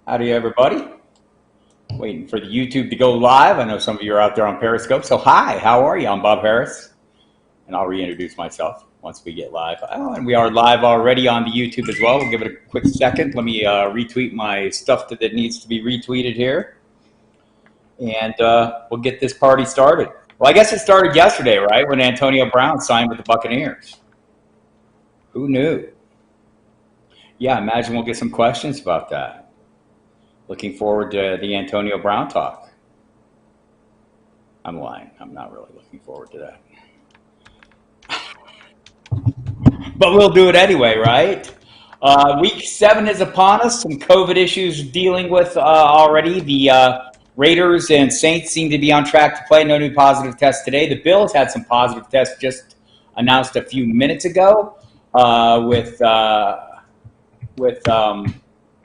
Howdy, everybody. Waiting for the YouTube to go live. I know some of you are out there on Periscope. So, hi, how are you? I'm Bob Harris, and I'll reintroduce myself once we get live. Oh, and we are live already on the YouTube as well. We'll give it a quick second. Let me retweet my stuff that needs to be retweeted here, and we'll get this party started. Well, I guess it started yesterday, right, when Antonio Brown signed with the Buccaneers. Who knew? Yeah, imagine we'll get some questions about that. Looking forward to the Antonio Brown talk. I'm lying. I'm not really looking forward to that. But we'll do it anyway, right? Week 7 is upon us. Some COVID issues dealing with already. The Raiders and Saints seem to be on track to play. No new positive tests today. The Bills had some positive tests just announced a few minutes ago with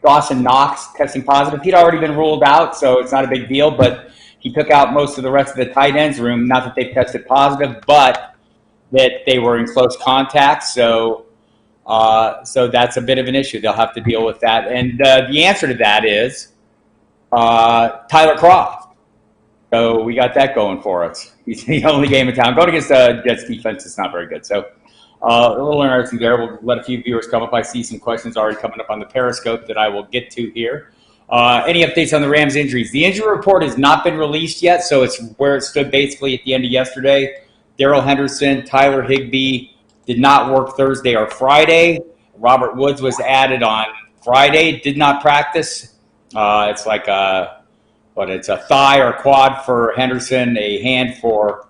Dawson Knox testing positive. He'd already been ruled out, so it's not a big deal, but he took out most of the rest of the tight ends room. Not that they tested positive, but that they were in close contact. So that's a bit of an issue. They'll have to deal with that. And the answer to that is Tyler Kroft. So we got that going for us. He's the only game in town. Going against the Jets defense is not very good. So a little interesting there. We'll let a few viewers come up. I see some questions already coming up on the Periscope that I will get to here. Any updates on the Rams injuries? The injury report has not been released yet, so it's where it stood basically at the end of yesterday. Darrell Henderson, Tyler Higbee did not work Thursday or Friday. Robert Woods was added on Friday, did not practice. It's like it's a thigh or quad for Henderson, a hand for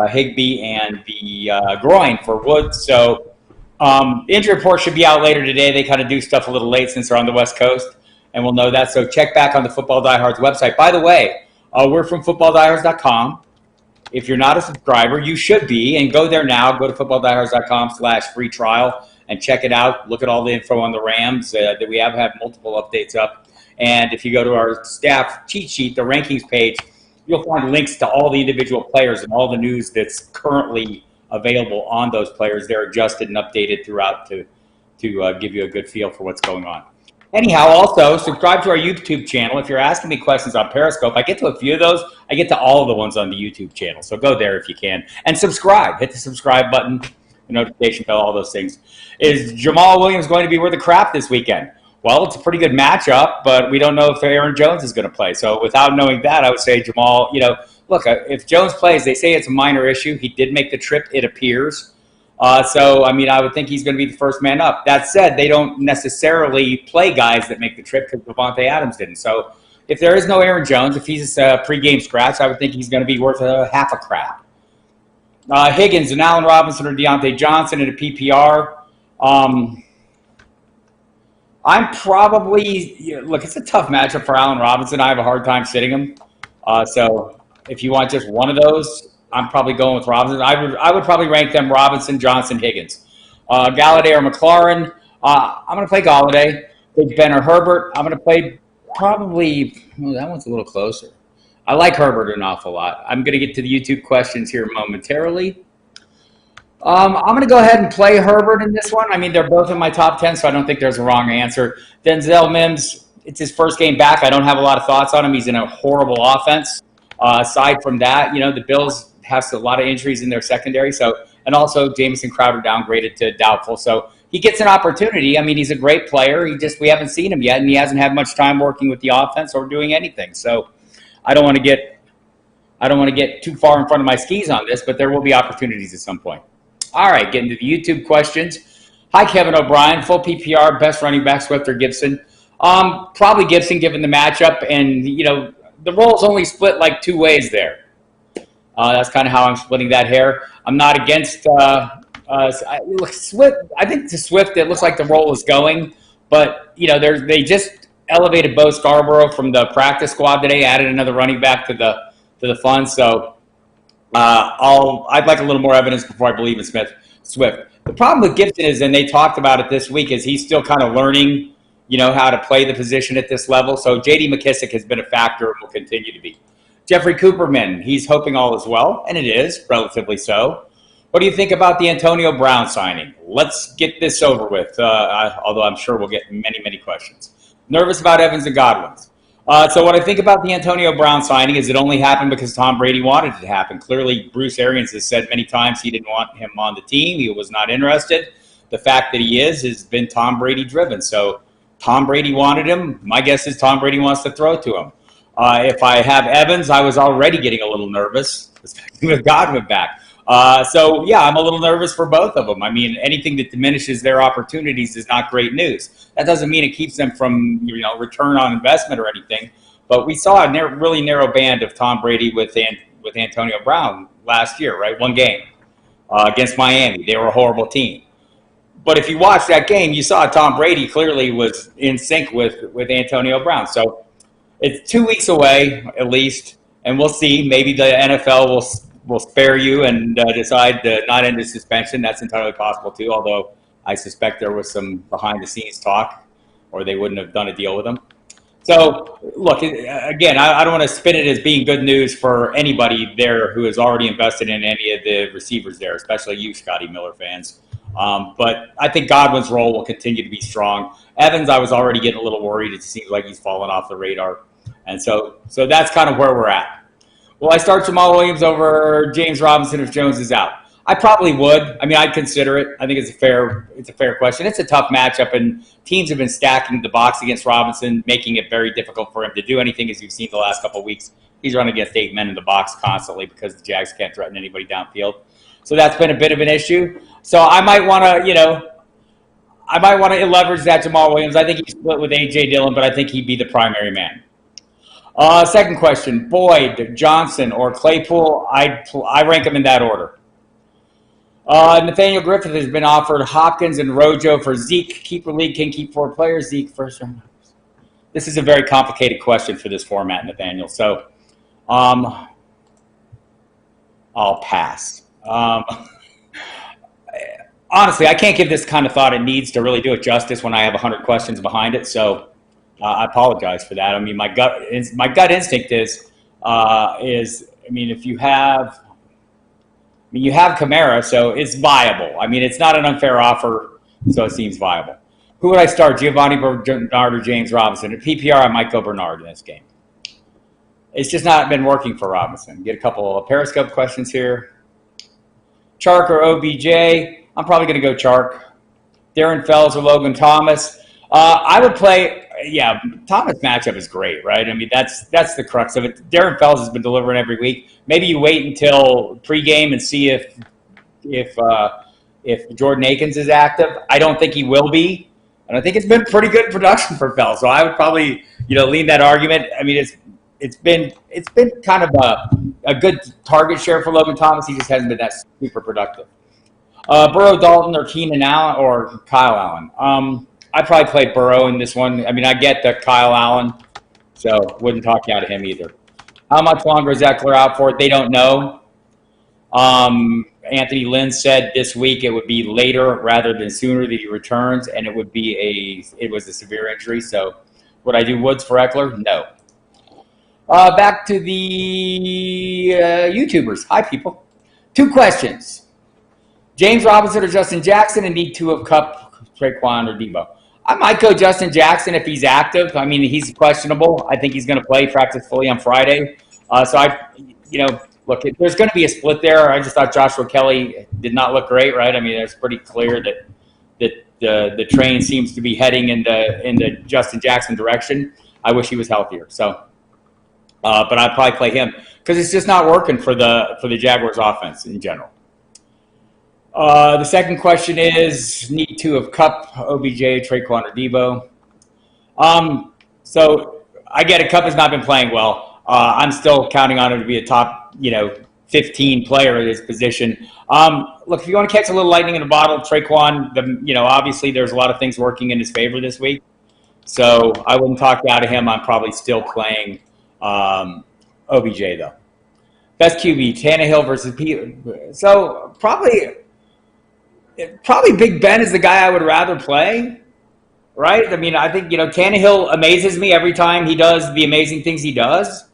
Higbee, and the groin for Woods. So the injury report should be out later today. They kind of do stuff a little late since they're on the West Coast, and we'll know that. So check back on the Football Diehards website. By the way, we're from footballdiehards.com. If you're not a subscriber, you should be, and go there now. Go to footballdiehards.com/free trial and check it out. Look at all the info on the Rams that we have multiple updates up. And if you go to our staff cheat sheet, the rankings page, you'll find links to all the individual players and all the news that's currently available on those players. They're adjusted and updated throughout to give you a good feel for what's going on. Anyhow, also, subscribe to our YouTube channel. If you're asking me questions on Periscope, I get to a few of those. I get to all of the ones on the YouTube channel. So go there if you can. And subscribe. Hit the subscribe button, the notification bell, all those things. Is Jamal Williams going to be worth the crap this weekend? Well, it's a pretty good matchup, but we don't know if Aaron Jones is going to play. So without knowing that, I would say Jamal, look, if Jones plays, they say it's a minor issue. He did make the trip, it appears. I would think he's going to be the first man up. That said, they don't necessarily play guys that make the trip because Devontae Adams didn't. So if there is no Aaron Jones, if he's a pregame scratch, I would think he's going to be worth a half a crap. Higgins and Allen Robinson or Deontay Johnson in a PPR. I'm probably look. It's a tough matchup for Allen Robinson. I have a hard time sitting him. So if you want just one of those, I'm probably going with Robinson. I would probably rank them Robinson, Johnson, Higgins, Galladay or McLaurin. I'm going to play Galladay. Big Ben or Herbert. I'm going to play probably. That one's a little closer. I like Herbert an awful lot. I'm going to get to the YouTube questions here momentarily. I'm going to go ahead and play Herbert in this one. I mean, they're both in my top 10, so I don't think there's a wrong answer. Denzel Mims, it's his first game back. I don't have a lot of thoughts on him. He's in a horrible offense. Aside from that, the Bills have a lot of injuries in their secondary. And also Jamison Crowder downgraded to doubtful. So he gets an opportunity. I mean, he's a great player. We haven't seen him yet, and he hasn't had much time working with the offense or doing anything. So I don't want to get too far in front of my skis on this, but there will be opportunities at some point. All right, getting to the YouTube questions. Hi, Kevin O'Brien. Full PPR, best running back, Swift or Gibson? Probably Gibson, given the matchup. And, the role's only split like two ways there. That's kind of how I'm splitting that hair. I'm not against Swift. I think to Swift, it looks like the role is going. But, they just elevated Bo Scarborough from the practice squad today, added another running back to the fund. So I'd like a little more evidence before I believe in Swift. The problem with Gibson is, and they talked about it this week, is he's still kind of learning, how to play the position at this level. So J.D. McKissick has been a factor and will continue to be. Jeffrey Cooperman, he's hoping all is well, and it is, relatively so. What do you think about the Antonio Brown signing? Let's get this over with, although I'm sure we'll get many, many questions. Nervous about Evans and Godwin's. So what I think about the Antonio Brown signing is it only happened because Tom Brady wanted it to happen. Clearly, Bruce Arians has said many times he didn't want him on the team. He was not interested. The fact that he has been Tom Brady driven. So Tom Brady wanted him. My guess is Tom Brady wants to throw to him. If I have Evans, I was already getting a little nervous with Godwin back. So, yeah, I'm a little nervous for both of them. I mean, anything that diminishes their opportunities is not great news. That doesn't mean it keeps them from, return on investment or anything. But we saw a really narrow band of Tom Brady with Antonio Brown last year, right? One game against Miami. They were a horrible team. But if you watched that game, you saw Tom Brady clearly was in sync with Antonio Brown. So it's 2 weeks away at least, and we'll see. Maybe the NFL will spare you and decide to not end the suspension. That's entirely possible too, although I suspect there was some behind-the-scenes talk or they wouldn't have done a deal with him. So, look, again, I don't want to spin it as being good news for anybody there who has already invested in any of the receivers there, especially you, Scotty Miller fans. But I think Godwin's role will continue to be strong. Evans, I was already getting a little worried. It seems like he's fallen off the radar. And so that's kind of where we're at. Will I start Jamal Williams over James Robinson if Jones is out? I probably would. I mean, I'd consider it. I think it's a fair question. It's a tough matchup, and teams have been stacking the box against Robinson, making it very difficult for him to do anything, as you've seen the last couple of weeks. He's running against 8 men in the box constantly because the Jags can't threaten anybody downfield. So that's been a bit of an issue. So I might want to, leverage that Jamal Williams. I think he's split with A.J. Dillon, but I think he'd be the primary man. Second question, Boyd, Johnson, or Claypool? I rank them in that order. Nathaniel Griffith has been offered Hopkins and Rojo for Zeke. Keeper league can keep 4 players. Zeke first round. This is a very complicated question for this format, Nathaniel. So I'll pass. Honestly, I can't give this kind of thought it needs to really do it justice when I have 100 questions behind it. So I apologize for that. I mean, my gut instinct is if you have Kamara, so it's viable. I mean, it's not an unfair offer, so it seems viable. Who would I start, Giovanni Bernard or James Robinson? At PPR, I might go Bernard in this game. It's just not been working for Robinson. Get a couple of Periscope questions here. Chark or OBJ? I'm probably going to go Chark. Darren Fells or Logan Thomas? I would play. Yeah, Thomas matchup is great, right? I mean, that's the crux of it. Darren Fells has been delivering every week. Maybe you wait until pregame and see if Jordan Akins is active. I don't think he will be, and I think it's been pretty good production for Fells. So I would probably lean that argument. I mean, it's been kind of a good target share for Logan Thomas. He just hasn't been that super productive. Burrow, Dalton, or Keenan Allen or Kyle Allen. I probably played Burrow in this one. I mean, I get the Kyle Allen, so wouldn't talk you out of him either. How much longer is Eckler out for? They don't know. Anthony Lynn said this week it would be later rather than sooner that he returns, and it was a severe injury. So would I do Woods for Eckler? No. Back to the YouTubers. Hi, people. 2 questions. James Robinson or Justin Jackson, and need 2 of Kupp, Traquan, or Debo. I might go Justin Jackson if he's active. I mean, he's questionable. I think he's going to practice fully on Friday. Look, there's going to be a split there. I just thought Joshua Kelly did not look great, right? I mean, it's pretty clear that the train seems to be heading in the Justin Jackson direction. I wish he was healthier. So, but I'd probably play him because it's just not working for the Jaguars offense in general. The second question is need 2 of Kupp, OBJ, Traquan, or Debo. So I get it. Kupp has not been playing well. I'm still counting on him to be a top, 15 player at his position. Look, if you want to catch a little lightning in a bottle, Traquan, obviously there's a lot of things working in his favor this week. So I wouldn't talk you out of him. I'm probably still playing OBJ though. Best QB, Tannehill versus P. So probably Big Ben is the guy I would rather play, right? I mean, I think, Tannehill amazes me every time he does the amazing things he does.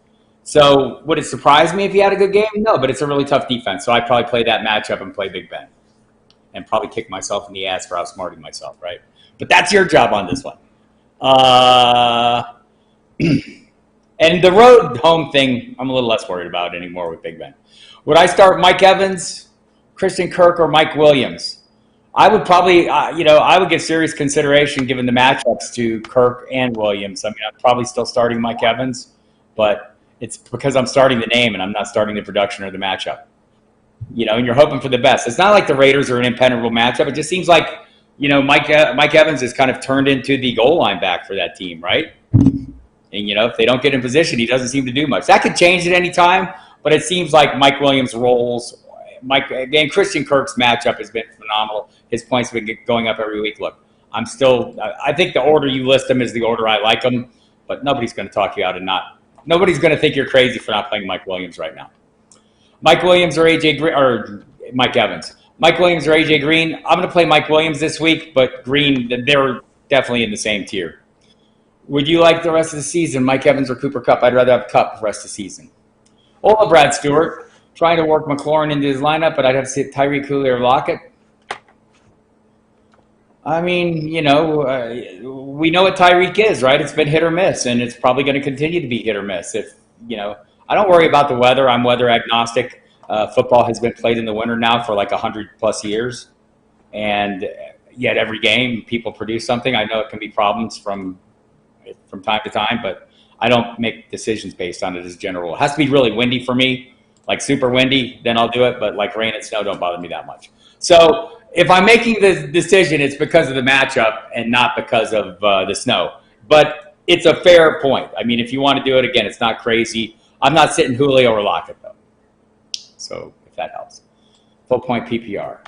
So would it surprise me if he had a good game? No, but it's a really tough defense. So I'd probably play that matchup and play Big Ben and probably kick myself in the ass for outsmarting myself, right? But that's your job on this one. Uh, and the road home thing, I'm a little less worried about anymore with Big Ben. Would I start Mike Evans, Christian Kirk, or Mike Williams? I would probably, I would give serious consideration given the matchups to Kirk and Williams. I mean, I'm probably still starting Mike Evans, but it's because I'm starting the name and I'm not starting the production or the matchup. And you're hoping for the best. It's not like the Raiders are an impenetrable matchup. It just seems like, Mike Evans has kind of turned into the goal line back for that team, right? And, if they don't get in position, he doesn't seem to do much. That could change at any time, but it seems like Mike Williams rolls. Christian Kirk's matchup has been phenomenal. His points have been going up every week. Look, I think the order you list them is the order I like them, but nobody's going to talk you out and nobody's going to think you're crazy for not playing Mike Williams right now. Mike Williams or AJ Green, or Mike Evans. Mike Williams or AJ Green. I'm going to play Mike Williams this week, but Green, they're definitely in the same tier. Would you like the rest of the season, Mike Evans or Cooper Kupp? I'd rather have Kupp the rest of the season. Hola, Brad Stewart. Trying to work McLaurin into his lineup, but I'd have to sit Tyreek, Julio, or Lockett. I mean, we know what Tyreek is, right? It's been hit or miss, and it's probably going to continue to be hit or miss. I don't worry about the weather. I'm weather agnostic. Football has been played in the winter now for like 100+ years, and yet every game people produce something. I know it can be problems from time to time, but I don't make decisions based on it as a general rule. It has to be really windy for me. Like super windy, then I'll do it. But like rain and snow don't bother me that much. So if I'm making the decision, it's because of the matchup and not because of the snow. But it's a fair point. I mean, if you want to do it again, it's not crazy. I'm not sitting Julio or Lockett though. So if that helps. Full point PPR.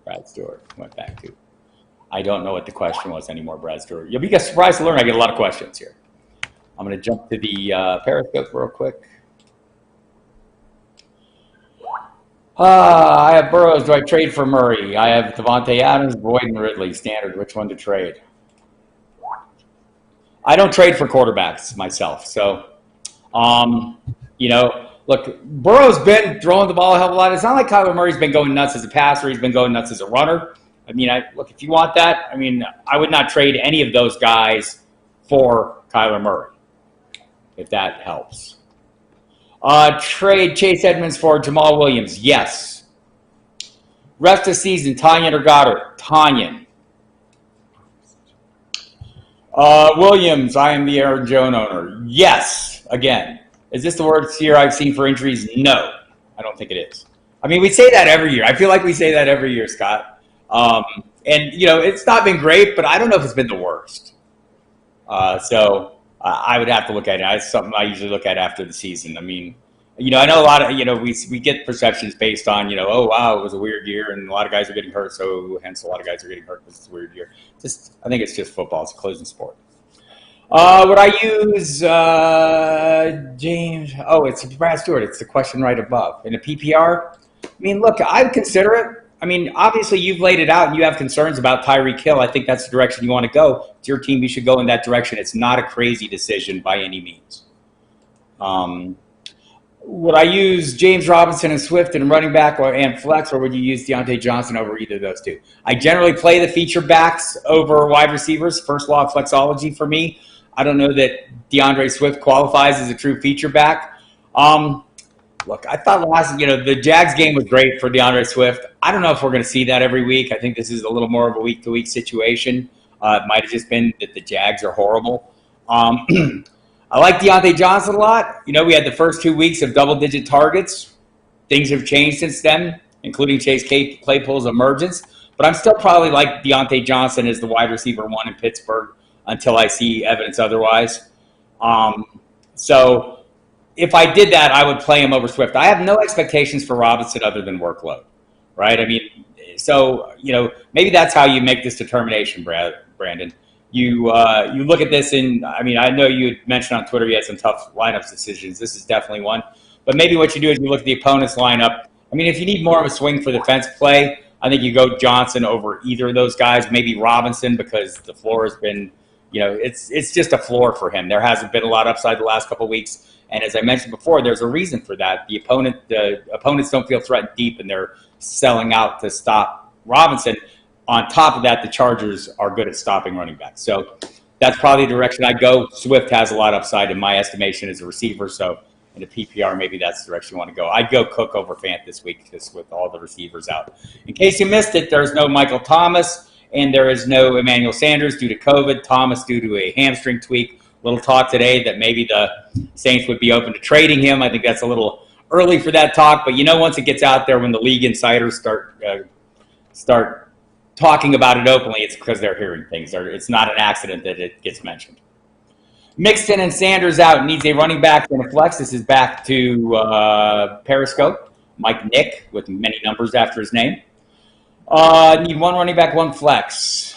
Brad Stewart went back to. I don't know what the question was anymore, Brad Stewart. You'll be surprised to learn I get a lot of questions here. I'm going to jump to the Periscope real quick. I have Burrows. Do I trade for Murray? I have Devontae Adams, Boyd, and Ridley. Standard. Which one to trade? I don't trade for quarterbacks myself. So, look, Burrow's been throwing the ball a hell of a lot. It's not like Kyler Murray's been going nuts as a passer. He's been going nuts as a runner. I mean, look, if you want that, I mean, I would not trade any of those guys for Kyler Murray, if that helps. Trade Chase Edmonds for Jamal Williams. Yes. Rest of season, Tanyan or Goddard? Tanyan. Williams, I am the Aaron Jones owner. Yes. Again, is this the worst year I've seen for injuries? No, I don't think it is. I mean, we say that every year. I feel like we say that every year, Scott. It's not been great, but I don't know if it's been the worst. So I would have to look at it. It's something I usually look at after the season. I mean, I know a lot of, we get perceptions based on, oh, wow, it was a weird year and a lot of guys are getting hurt. So hence a lot of guys are getting hurt because it's a weird year. I think it's just football. It's a closing sport. Would I use James? Oh, it's Brad Stewart. It's the question right above. In a PPR? I mean, look, I would consider it. I mean, obviously you've laid it out and you have concerns about Tyreek Hill. I think that's the direction you want to go. It's your team. You should go in that direction. It's not a crazy decision by any means. Would I use James Robinson and Swift and running back and flex, or would you use Deontay Johnson over either of those two? I generally play the feature backs over wide receivers. First law of flexology for me. I don't know that DeAndre Swift qualifies as a true feature back. Look, I thought the Jags game was great for DeAndre Swift. I don't know if we're going to see that every week. I think this is a little more of a week-to-week situation. It might have just been that the Jags are horrible. I like Deontay Johnson a lot. We had the first 2 weeks of double-digit targets. Things have changed since then, including Chase Claypool's emergence. But I'm still probably like Deontay Johnson as the wide receiver 1 in Pittsburgh until I see evidence otherwise. So if I did that, I would play him over Swift. I have no expectations for Robinson other than workload, right? I mean, so, maybe that's how you make this determination, Brandon. You look at this I know you had mentioned on Twitter you had some tough lineups decisions. This is definitely one. But maybe what you do is you look at the opponent's lineup. I mean, if you need more of a swing for the fence play, I think you go Johnson over either of those guys, maybe Robinson, because the floor has been, it's just a floor for him. There hasn't been a lot upside the last couple of weeks. And as I mentioned before, there's a reason for that. The opponents don't feel threatened deep, and they're selling out to stop Robinson. On top of that, the Chargers are good at stopping running backs. So that's probably the direction I'd go. Swift has a lot of upside in my estimation as a receiver, so in a PPR, maybe that's the direction you want to go. I'd go Cook over Fant this week just with all the receivers out. In case you missed it, there's no Michael Thomas, and there is no Emmanuel Sanders due to COVID. Thomas due to a hamstring tweak. Little talk today that maybe the Saints would be open to trading him. I think that's a little early for that talk, but once it gets out there, when the league insiders start talking about it openly, it's because they're hearing things. It's not an accident that it gets mentioned. Mixon and Sanders out, needs a running back and a flex. This is back to Periscope. Mike Nick with many numbers after his name. Need one running back, one flex.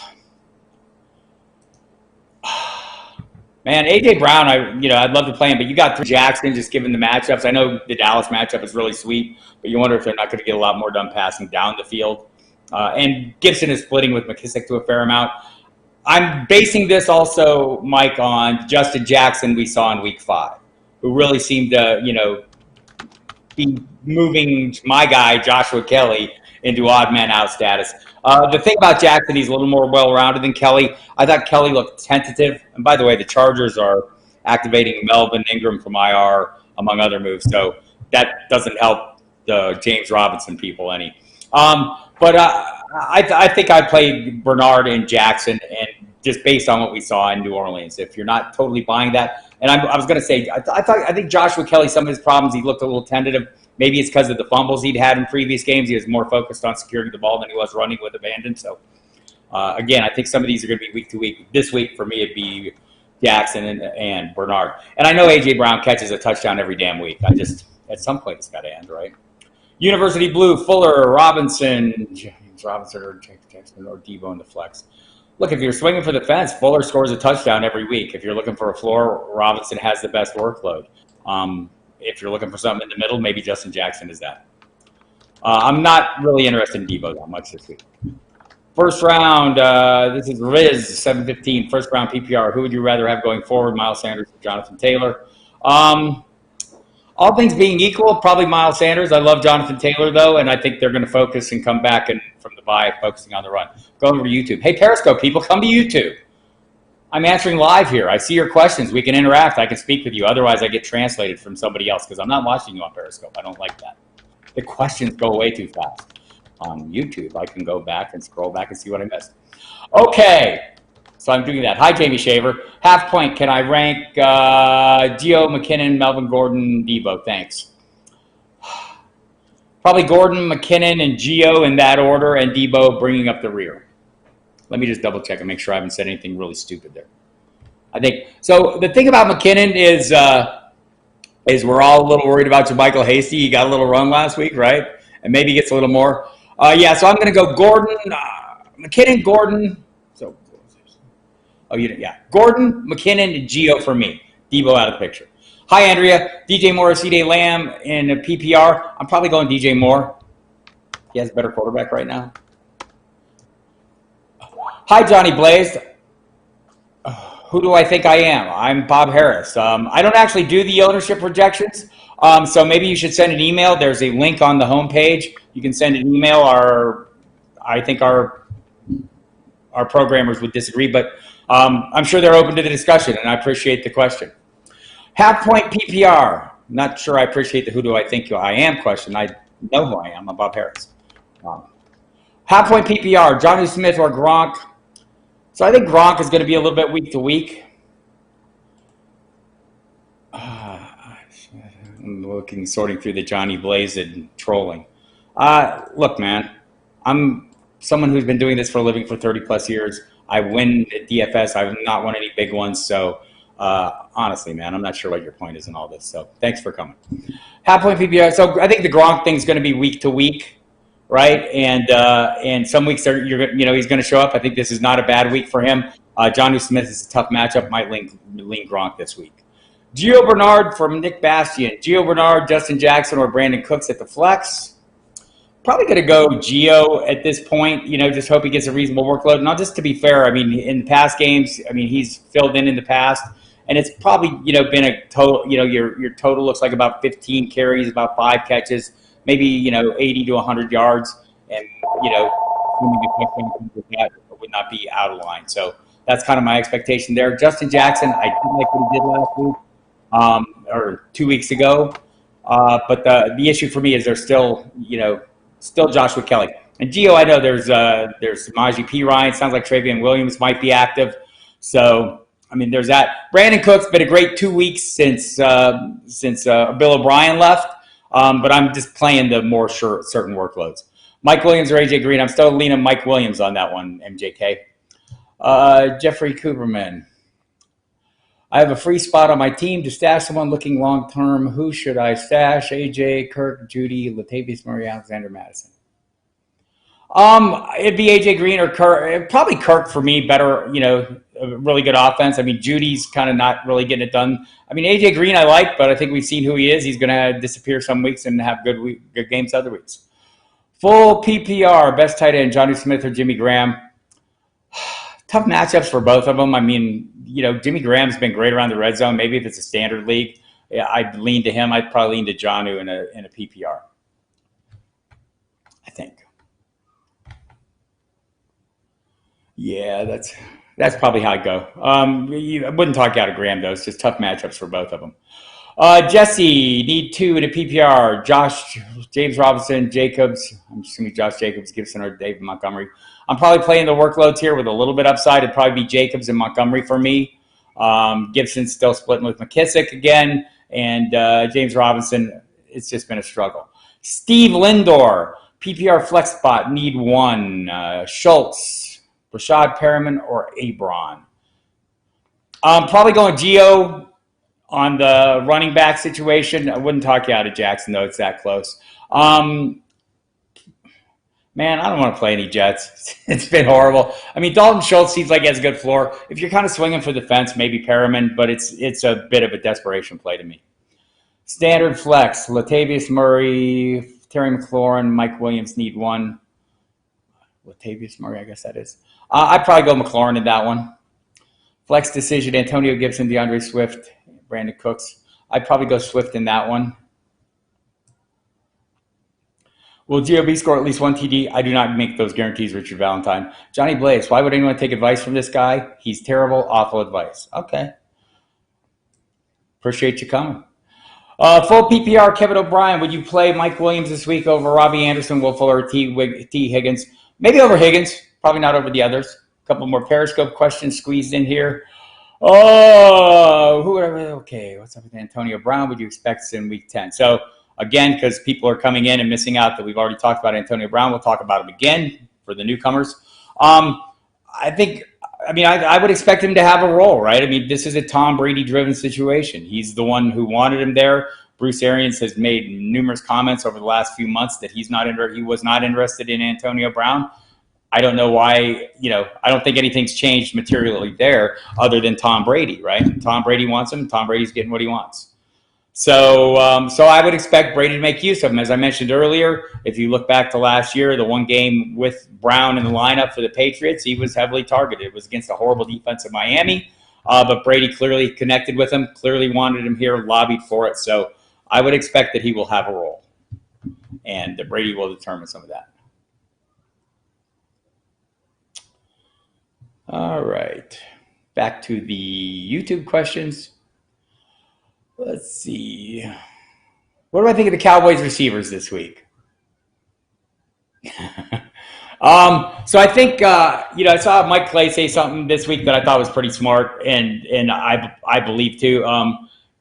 Man, A.J. Brown, I'd love to play him, but you got Jackson just given the matchups. I know the Dallas matchup is really sweet, but you wonder if they're not going to get a lot more done passing down the field. And Gibson is splitting with McKissick to a fair amount. I'm basing this also, Mike, on Justin Jackson we saw in Week 5, who really seemed to, be moving my guy, Joshua Kelly, into odd man out status. The thing about Jackson, he's a little more well-rounded than Kelly. I thought Kelly looked tentative. And by the way, the Chargers are activating Melvin Ingram from IR, among other moves. So that doesn't help the James Robinson people any. But I think I played Bernard and Jackson, and just based on what we saw in New Orleans. If you're not totally buying that, and I was going to say, I think Joshua Kelly, some of his problems, he looked a little tentative. Maybe it's because of the fumbles he'd had in previous games. He was more focused on securing the ball than he was running with abandon. So, again, I think some of these are going to be week to week. This week, for me, it'd be Jackson and Bernard. And I know A.J. Brown catches a touchdown every damn week. At some point, it's got to end, right? University Blue, Fuller, Robinson, James Robinson, or Jackson, or Devo in the flex. Look, if you're swinging for the fence, Fuller scores a touchdown every week. If you're looking for a floor, Robinson has the best workload. If you're looking for something in the middle, maybe Justin Jackson is that. I'm not really interested in Devo that much this week. First round, this is Riz, 715, first round PPR. Who would you rather have going forward, Miles Sanders or Jonathan Taylor? All things being equal, probably Miles Sanders. I love Jonathan Taylor, though, and I think they're going to focus and come back from the bye, focusing on the run. Go over to YouTube. Hey, Periscope people, come to YouTube. I'm answering live here. I see your questions. We can interact. I can speak with you. Otherwise, I get translated from somebody else because I'm not watching you on Periscope. I don't like that. The questions go way too fast. On YouTube, I can go back and scroll back and see what I missed. Okay. So I'm doing that. Hi, Jamie Shaver. Half point. Can I rank Gio, McKinnon, Melvin Gordon, Devo? Thanks. Probably Gordon, McKinnon, and Gio in that order, and Devo bringing up the rear. Let me just double check and make sure I haven't said anything really stupid there. I think so. The thing about McKinnon is we're all a little worried about Jermichael Hasty. He got a little run last week, right? And maybe gets a little more. Yeah. So I'm going to go Gordon, McKinnon, Gordon. Gordon, McKinnon, and Gio for me. Devo out of the picture. Hi, Andrea. DJ Moore, C.D. Lamb in a PPR. I'm probably going DJ Moore. He has a better quarterback right now. Hi, Johnny Blaze. Who do I think I am? I'm Bob Harris. I don't actually do the ownership projections, so maybe you should send an email. There's a link on the homepage. You can send an email. I think our programmers would disagree, but I'm sure they're open to the discussion, and I appreciate the question. Half point PPR. Not sure I appreciate the who do I think I am question. I know who I am. I'm Bob Harris. Half point PPR. Johnny Smith or Gronk. So I think Gronk is going to be a little bit week to week. I'm sorting through the Johnny Blaze and trolling. Look, man, I'm someone who's been doing this for a living for 30 plus years. I win at DFS. I've not won any big ones. So honestly, man, I'm not sure what your point is in all this. So thanks for coming. Half point PPR. So I think the Gronk thing is going to be week to week. Right, and some weeks he's going to show up. I think this is not a bad week for him. Jonnu Smith is a tough matchup. Might lean Gronk this week. Gio Bernard from Nick Bastian. Gio Bernard, Justin Jackson, or Brandon Cooks at the flex. Probably going to go Gio at this point. Just hope he gets a reasonable workload. Not just to be fair. I mean, in past games, he's filled in the past, and it's probably been a total. Your total looks like about 15 carries, about 5 catches. Maybe 80 to 100 yards, and that would not be out of line. So that's kind of my expectation there. Justin Jackson, I did like what he did last week, or 2 weeks ago. But the issue for me is there's still, still Joshua Kelly. And Gio, I know there's Samaje Perine. Sounds like Travion Williams might be active. So, I mean, there's that. Brandon Cook's been a great 2 weeks since Bill O'Brien left. But I'm just playing the more certain workloads. Mike Williams or AJ Green. I'm still leaning Mike Williams on that one, MJK. Jeffrey Cooperman. I have a free spot on my team to stash someone looking long-term. Who should I stash? AJ, Kirk, Judy, Latavius Murray, Alexander Madison. It'd be AJ Green or Kirk. Probably Kirk for me. Better, a really good offense. I mean, Judy's kind of not really getting it done. I mean, AJ Green I like, but I think we've seen who he is. He's going to disappear some weeks and have good games other weeks. Full PPR, best tight end, Jonnu Smith or Jimmy Graham. Tough matchups for both of them. I mean, Jimmy Graham's been great around the red zone. Maybe if it's a standard league, I'd lean to him. I'd probably lean to Jonnu in a PPR, I think. Yeah, that's probably how I'd go. I wouldn't talk out of Graham, though. It's just tough matchups for both of them. Jesse, need 2 in a PPR. Josh, James Robinson, Jacobs. I'm just going to be Josh Jacobs, Gibson, or David Montgomery. I'm probably playing the workloads here with a little bit upside. It'd probably be Jacobs and Montgomery for me. Gibson's still splitting with McKissick again. And James Robinson, it's just been a struggle. Steve Lindor, PPR flex spot, need 1. Schultz, Rashad Perriman, or Abron. Probably going Gio on the running back situation. I wouldn't talk you out of Jackson, though. It's that close. Man, I don't want to play any Jets. It's been horrible. I mean, Dalton Schultz seems like he has a good floor. If you're kind of swinging for the fence, maybe Perriman, but it's a bit of a desperation play to me. Standard flex, Latavius Murray, Terry McLaurin, Mike Williams need 1. Latavius Murray, I guess that is. I'd probably go McLaurin in that one. Flex decision, Antonio Gibson, DeAndre Swift, Brandon Cooks. I'd probably go Swift in that one. Will GOB score at least 1 TD? I do not make those guarantees, Richard Valentine. Johnny Blaze, why would anyone take advice from this guy? He's terrible, awful advice. Okay. Appreciate you coming. Full PPR, Kevin O'Brien. Would you play Mike Williams this week over Robbie Anderson, Will Fuller, T. Higgins? Maybe over Higgins. Probably not over the others. A couple more Periscope questions squeezed in here. Okay, what's up with Antonio Brown? Would you expect in week 10? So, again, because people are coming in and missing out that we've already talked about Antonio Brown, we'll talk about him again for the newcomers. I would expect him to have a role, right? I mean, this is a Tom Brady-driven situation. He's the one who wanted him there. Bruce Arians has made numerous comments over the last few months that he was not interested in Antonio Brown. I don't know why, I don't think anything's changed materially there other than Tom Brady, right? Tom Brady wants him. Tom Brady's getting what he wants. So I would expect Brady to make use of him. As I mentioned earlier, if you look back to last year, the one game with Brown in the lineup for the Patriots, he was heavily targeted. It was against a horrible defense of Miami, but Brady clearly connected with him, clearly wanted him here, lobbied for it. So I would expect that he will have a role, and that Brady will determine some of that. All right, back to the YouTube questions. Let's see. What do I think of the Cowboys receivers this week? So I think, I saw Mike Clay say something this week that I thought was pretty smart, and I believe too.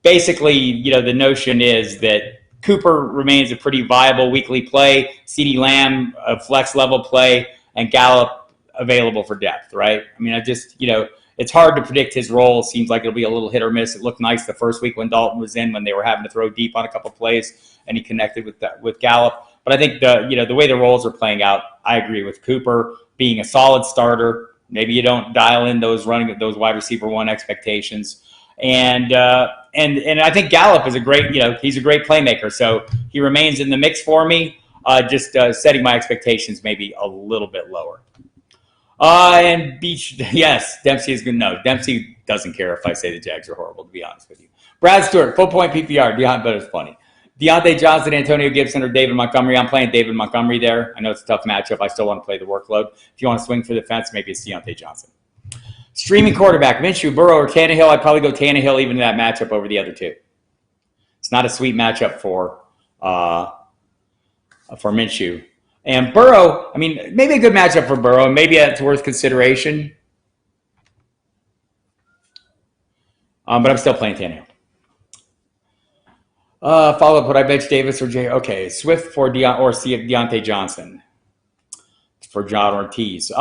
Basically, the notion is that Cooper remains a pretty viable weekly play, CeeDee Lamb a flex level play, and Gallup available for depth, right? I mean, it's hard to predict his role. Seems like it'll be a little hit or miss. It looked nice the first week when Dalton was in, when they were having to throw deep on a couple of plays, and he connected with Gallup. But I think the way the roles are playing out, I agree with Cooper being a solid starter. Maybe you don't dial in those wide receiver 1 expectations, and I think Gallup is he's a great playmaker. So he remains in the mix for me. Just setting my expectations maybe a little bit lower. And Beach, yes, Dempsey is good. No, Dempsey doesn't care if I say the Jags are horrible, to be honest with you. Brad Stewart, full point PPR. But it's funny. Deontay Johnson, Antonio Gibson, or David Montgomery. I'm playing David Montgomery there. I know it's a tough matchup. I still want to play the workload. If you want to swing for the fence, maybe it's Deontay Johnson. Streaming quarterback, Minshew, Burrow, or Tannehill. I'd probably go Tannehill even in that matchup over the other two. It's not a sweet matchup for Minshew. And Burrow, I mean, maybe a good matchup for Burrow. Maybe that's worth consideration. But I'm still playing Tannehill. Follow up, would I bench Davis or Jay? Okay, Swift for Deontay Johnson for John Ortiz.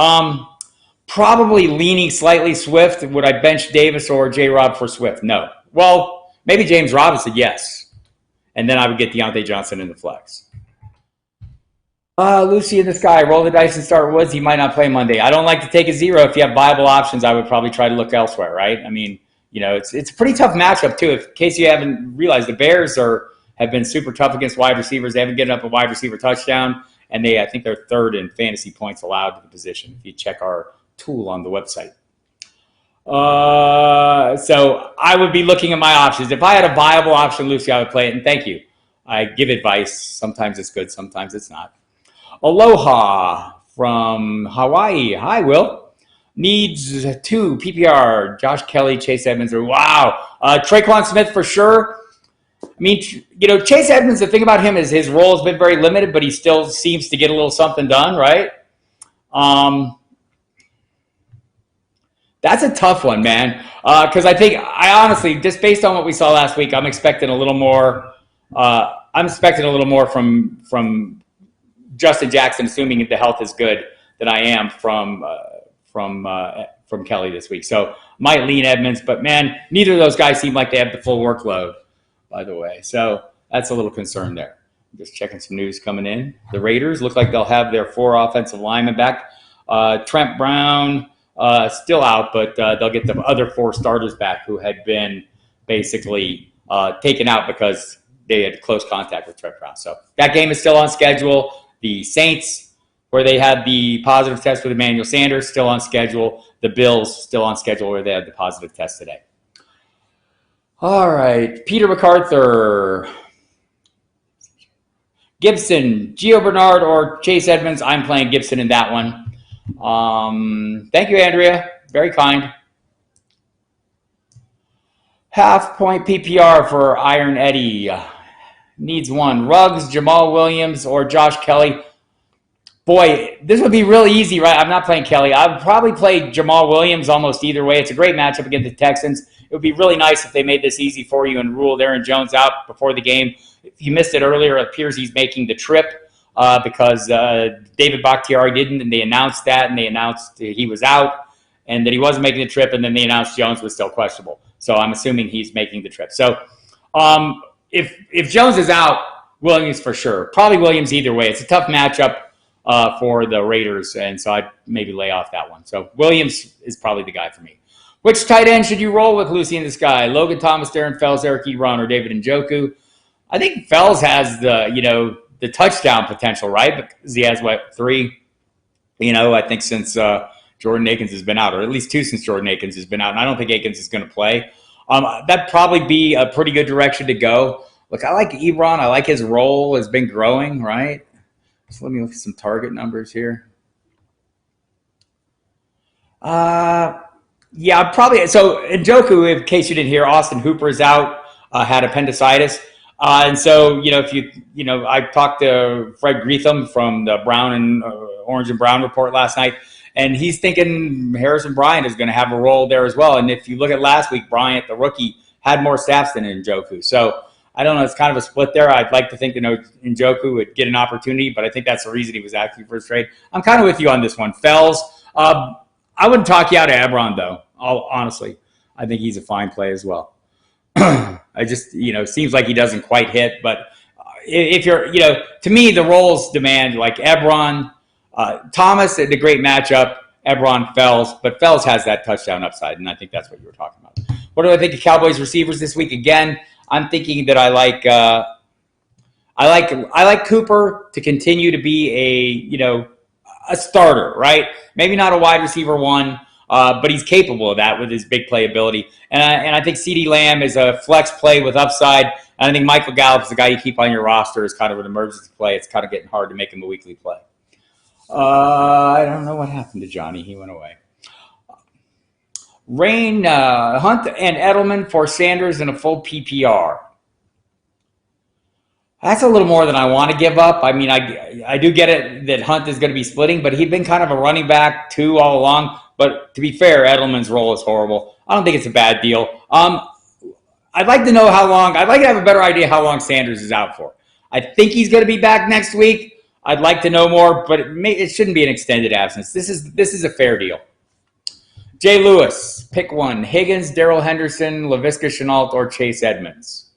Probably leaning slightly Swift. Would I bench Davis or J-Rob for Swift? No. Well, maybe James Robinson, yes. And then I would get Deontay Johnson in the flex. Lucy in the sky, roll the dice and start Woods. He might not play Monday. I don't like to take a zero. If you have viable options, I would probably try to look elsewhere, right? I mean, you know, it's a pretty tough matchup, too. In case you haven't realized, the Bears have been super tough against wide receivers. They haven't given up a wide receiver touchdown, and I think they're third in fantasy points allowed to the position, if you check our tool on the website. So I would be looking at my options. If I had a viable option, Lucy, I would play it, and thank you. I give advice. Sometimes it's good, sometimes it's not. Aloha from Hawaii. Hi, Will. Needs 2 PPR. Josh Kelly, Chase Edmonds. Wow. Traquan Smith for sure. I mean, you know, Chase Edmonds, the thing about him is his role has been very limited, but he still seems to get a little something done, right? That's a tough one, man. Because I honestly, just based on what we saw last week, I'm expecting a little more. I'm expecting a little more from Justin Jackson, assuming the health is good, than I am from Kelly this week. So might lean Edmonds, but man, neither of those guys seem like they have the full workload, by the way. So that's a little concern there. Just checking some news coming in. The Raiders look like they'll have their 4 offensive linemen back. Trent Brown still out, but they'll get the other 4 starters back who had been basically taken out because they had close contact with Trent Brown. So that game is still on schedule. The Saints, where they had the positive test with Emmanuel Sanders, still on schedule. The Bills, still on schedule, where they had the positive test today. All right. Peter MacArthur. Gibson, Gio Bernard, or Chase Edmonds. I'm playing Gibson in that one. Thank you, Andrea. Very kind. Half-point PPR for Iron Eddie. Needs 1. Ruggs, Jamal Williams, or Josh Kelly. Boy, this would be really easy, right? I'm not playing Kelly. I would probably play Jamal Williams almost either way. It's a great matchup against the Texans. It would be really nice if they made this easy for you and ruled Aaron Jones out before the game. If you missed it earlier, it appears he's making the trip because David Bakhtiari didn't, and they announced that, and they announced he was out, and that he wasn't making the trip, and then they announced Jones was still questionable. So I'm assuming he's making the trip. So if Jones is out, Williams for sure. Probably Williams either way. It's a tough matchup for the Raiders, and so I'd maybe lay off that one. So Williams is probably the guy for me. Which tight end should you roll with, Lucy in the sky? Logan Thomas, Darren Fells, Eric Ebron, or David Njoku? I think Fells has the touchdown potential, right? Because he has, 3? I think since Jordan Akins has been out, or at least 2 since Jordan Akins has been out, and I don't think Akins is going to play. That'd probably be a pretty good direction to go. Look, I like Ebron. I like his role has been growing, right? So let me look at some target numbers here. Yeah, probably. So Njoku, in case you didn't hear, Austin Hooper is out, had appendicitis. And so, I talked to Fred Greetham from the Orange and Brown report last night, and he's thinking Harrison Bryant is going to have a role there as well. And if you look at last week, Bryant, the rookie, had more snaps than Njoku. So I don't know. It's kind of a split there. I'd like to think Njoku would get an opportunity, but I think that's the reason he was active first trade. I'm kind of with you on this one. Fells, I wouldn't talk you out of Ebron, though. Honestly, I think he's a fine play as well. I just, seems like he doesn't quite hit. But if you're, to me, the roles demand like Ebron, Thomas, the great matchup, Ebron, Fells. But Fells has that touchdown upside, and I think that's what you were talking about. What do I think of Cowboys receivers this week? Again, I'm thinking that I like Cooper to continue to be a starter, right? Maybe not a wide receiver 1. But he's capable of that with his big playability. And I think CeeDee Lamb is a flex play with upside. And I think Michael Gallup is the guy you keep on your roster as kind of an emergency play. It's kind of getting hard to make him a weekly play. I don't know what happened to Johnny. He went away. Rain, Hunt and Edelman for Sanders in a full PPR. That's a little more than I want to give up. I mean, I do get it that Hunt is going to be splitting, but he'd been kind of a running back too all along. But to be fair, Edelman's role is horrible. I don't think it's a bad deal. I'd like to know how long. I'd like to have a better idea how long Sanders is out for. I think he's going to be back next week. I'd like to know more, but it shouldn't be an extended absence. This is a fair deal. Jay Lewis, pick one. Higgins, Darrell Henderson, Laviska Shenault, or Chase Edmonds.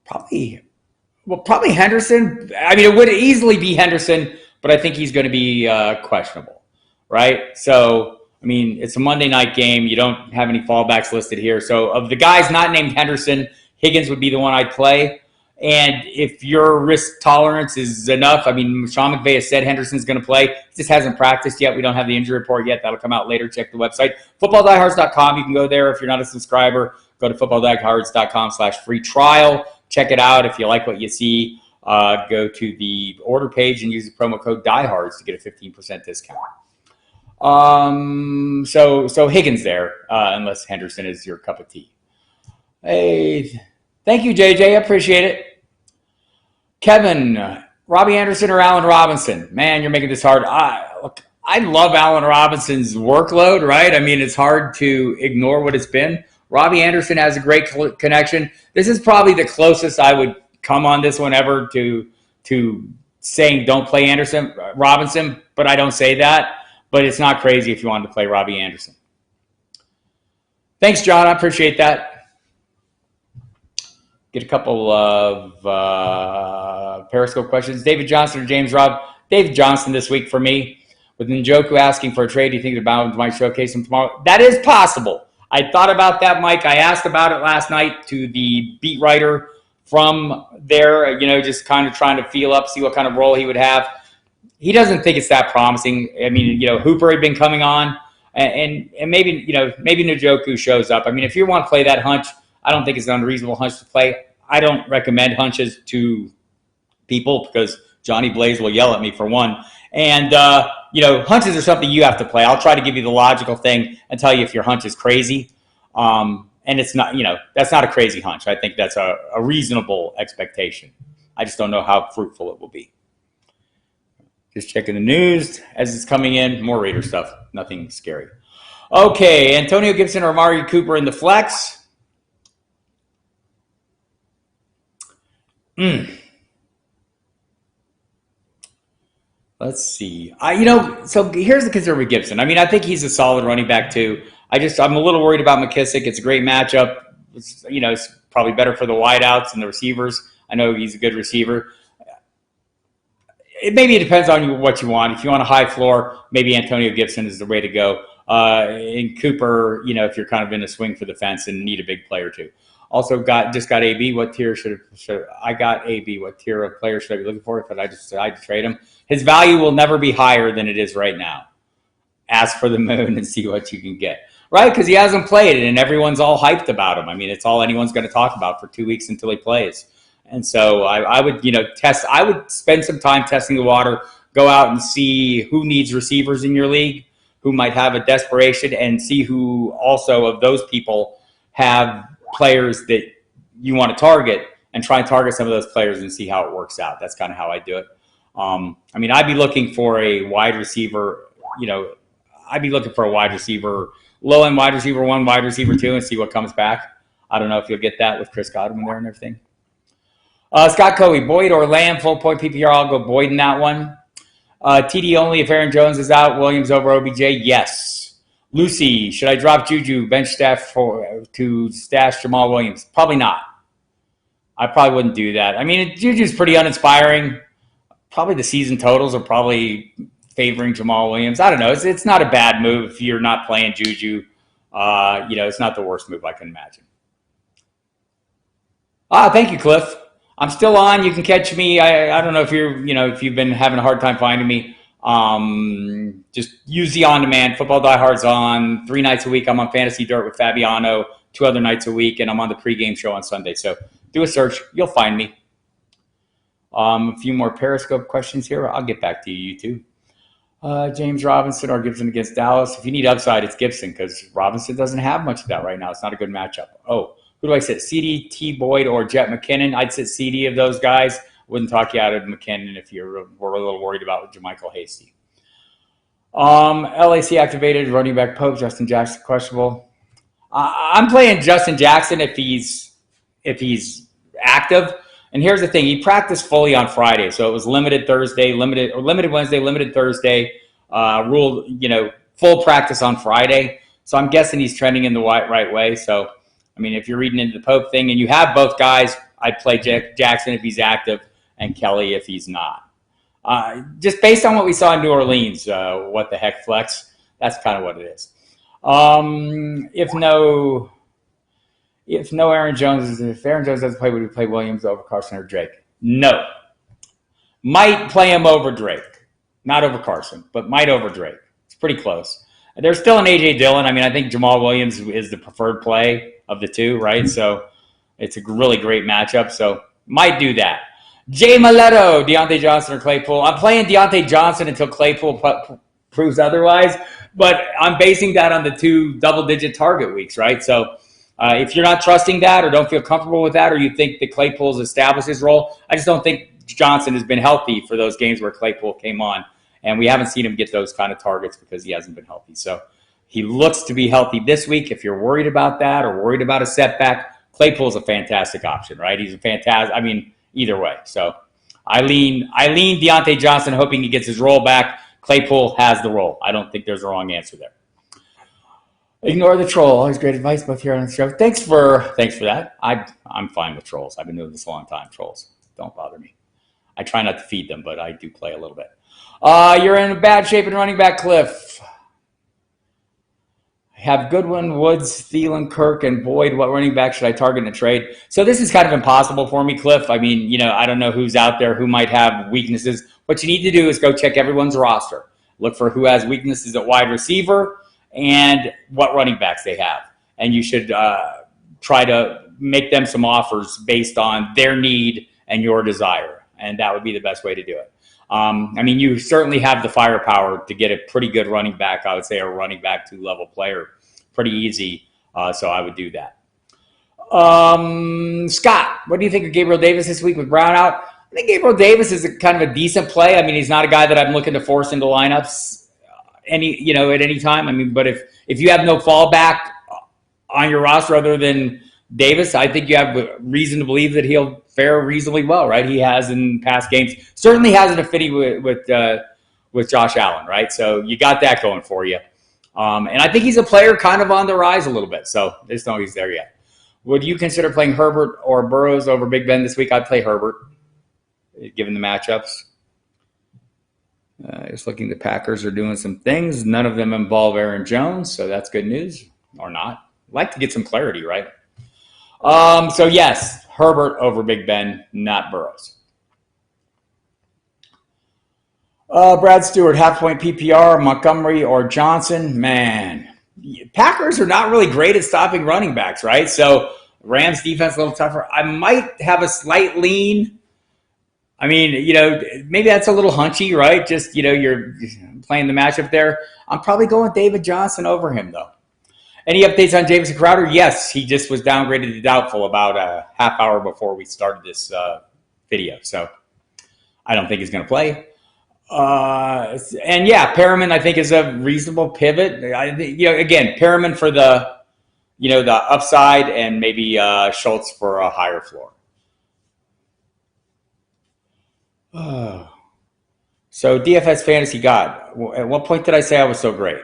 Probably Henderson. I mean, it would easily be Henderson, but I think he's going to be questionable, right? So, I mean, it's a Monday night game. You don't have any fallbacks listed here. So, of the guys not named Henderson, Higgins would be the one I'd play. And if your risk tolerance is enough, I mean, Sean McVay has said Henderson's going to play. He just hasn't practiced yet. We don't have the injury report yet. That'll come out later. Check the website, footballdiehards.com. You can go there. If you're not a subscriber, go to footballdiehards.com/free trial. Check it out. If you like what you see, go to the order page and use the promo code Diehards to get a 15% discount. So Higgins there, unless Henderson is your cup of tea. Hey, thank you, JJ. I appreciate it. Kevin, Robbie Anderson or Allen Robinson? Man, you're making this hard. I love Allen Robinson's workload, right? I mean, it's hard to ignore what it's been. Robbie Anderson has a great connection. This is probably the closest I would come on this one ever to saying don't play Robinson, but I don't say that. But it's not crazy if you wanted to play Robbie Anderson. Thanks, John. I appreciate that. Get a couple of Periscope questions. David Johnson or James Robb? David Johnson this week for me. With Njoku asking for a trade, do you think the Browns might showcase him tomorrow? That is possible. I thought about that, Mike. I asked about it last night to the beat writer from there, just kind of trying to feel up, see what kind of role he would have. He doesn't think it's that promising. I mean, Hooper had been coming on, and maybe, maybe Njoku shows up. I mean, if you want to play that hunch, I don't think it's an unreasonable hunch to play. I don't recommend hunches to people because Johnny Blaze will yell at me for one. And, hunches are something you have to play. I'll try to give you the logical thing and tell you if your hunch is crazy. And it's not, that's not a crazy hunch. I think that's a reasonable expectation. I just don't know how fruitful it will be. Just checking the news as it's coming in. More Raider stuff. Nothing scary. Okay, Antonio Gibson or Amari Cooper in the flex. Let's see. So here's the concern with Gibson. I mean, I think he's a solid running back too. I'm a little worried about McKissick. It's a great matchup. It's probably better for the wideouts and the receivers. I know he's a good receiver. Maybe it depends on what you want. If you want a high floor, maybe Antonio Gibson is the way to go. In Cooper, if you're kind of in a swing for the fence and need a big player too. Also got AB. What tier should I got AB? What tier of player should I be looking for if I just decide to trade him? His value will never be higher than it is right now. Ask for the moon and see what you can get. Right? Because he hasn't played and everyone's all hyped about him. I mean, it's all anyone's going to talk about for 2 weeks until he plays. And so I would, test. I would spend some time testing the water, go out and see who needs receivers in your league, who might have a desperation, and see who also of those people have players that you want to target and try and target some of those players and see how it works out. That's kind of how I do it. I'd be looking for a wide receiver, I'd be looking for a wide receiver, low-end wide receiver 1, wide receiver 2, and see what comes back. I don't know if you'll get that with Chris Godwin there and everything. Scott Coey, Boyd or Lamb, full point PPR. I'll go Boyd in that one. TD only if Aaron Jones is out. Williams over OBJ, yes. Lucy, should I drop Juju, bench staff to stash Jamal Williams? Probably not. I probably wouldn't do that. I mean, Juju's pretty uninspiring. Probably the season totals are probably favoring Jamal Williams. I don't know. It's not a bad move if you're not playing Juju. It's not the worst move I can imagine. Thank you, Cliff. I'm still on. You can catch me. I don't know if if you've been having a hard time finding me. Just use the on-demand. Football Diehards on 3 nights a week. I'm on Fantasy Dirt with Fabiano 2 other nights a week, and I'm on the pregame show on Sunday. So do a search. You'll find me. A few more Periscope questions here. I'll get back to you too. James Robinson or Gibson against Dallas. If you need upside, it's Gibson because Robinson doesn't have much of that right now. It's not a good matchup. Oh, who do I sit? CD, T. Boyd, or Jet McKinnon? I'd sit CD of those guys. Wouldn't talk you out of McKinnon if you were a little worried about Jermichael Hasty. LAC activated running back Pope, Justin Jackson questionable. I'm playing Justin Jackson if he's active. And here's the thing: he practiced fully on Friday, so it was limited Thursday, limited Wednesday, limited Thursday. Ruled, full practice on Friday. So I'm guessing he's trending in the right way. So, I mean, if you're reading into the Pope thing and you have both guys, I'd play Jackson if he's active and Kelly if he's not. Just based on what we saw in New Orleans, what the heck flex? That's kind of what it is. If Aaron Jones doesn't play, would we play Williams over Carson or Drake? No. Might play him over Drake. Not over Carson, but might over Drake. It's pretty close. There's still an A.J. Dillon. I mean, I think Jamal Williams is the preferred play of the two, right? So it's a really great matchup. So might do that. Jay Miletto, Deontay Johnson or Claypool. I'm playing Deontay Johnson until Claypool proves otherwise, but I'm basing that on the 2 double-digit target weeks, right? So if you're not trusting that or don't feel comfortable with that or you think that Claypool's established his role, I just don't think Johnson has been healthy for those games where Claypool came on. And we haven't seen him get those kind of targets because he hasn't been healthy. So he looks to be healthy this week. If you're worried about that or worried about a setback, Claypool's a fantastic option, right? He's a fantastic, either way. So I lean Deontay Johnson, hoping he gets his role back. Claypool has the role. I don't think there's a wrong answer there. Ignore the troll. Always great advice both here on the show. Thanks for that. I'm fine with trolls. I've been doing this a long time. Trolls don't bother me. I try not to feed them, but I do play a little bit. You're in bad shape in running back, Cliff. Have Goodwin, Woods, Thielen, Kirk, and Boyd. What running back should I target in a trade? So this is kind of impossible for me, Cliff. I mean, I don't know who's out there who might have weaknesses. What you need to do is go check everyone's roster. Look for who has weaknesses at wide receiver and what running backs they have. And you should try to make them some offers based on their need and your desire. And that would be the best way to do it. You certainly have the firepower to get a pretty good running back. I would say a running back 2-level player. Pretty easy. So I would do that. Scott, what do you think of Gabriel Davis this week with Brown out? I think Gabriel Davis is kind of a decent play. He's not a guy that I'm looking to force into lineups at any time. But if you have no fallback on your roster other than Davis, I think you have reason to believe that he'll fare reasonably well, right? He has in past games. Certainly has an affinity with Josh Allen, right? So you got that going for you. And I think he's a player kind of on the rise a little bit. So I just don't know he's there yet. Would you consider playing Herbert or Burrows over Big Ben this week? I'd play Herbert, given the matchups. Just looking, the Packers are doing some things. None of them involve Aaron Jones, so that's good news, or not. I'd like to get some clarity, right? So yes, Herbert over Big Ben, not Burrows. Brad Stewart, half-point PPR, Montgomery or Johnson. Man, Packers are not really great at stopping running backs, right? So Rams defense a little tougher. I might have a slight lean. Maybe that's a little hunchy, right? Just, you're playing the matchup there. I'm probably going David Johnson over him, though. Any updates on Jamison Crowder? Yes, he just was downgraded to doubtful about a half hour before we started this video. So I don't think he's going to play. And yeah, Perriman I think is a reasonable pivot. Again, Perriman for the upside and maybe Schultz for a higher floor. So DFS Fantasy God, at what point did I say I was so great?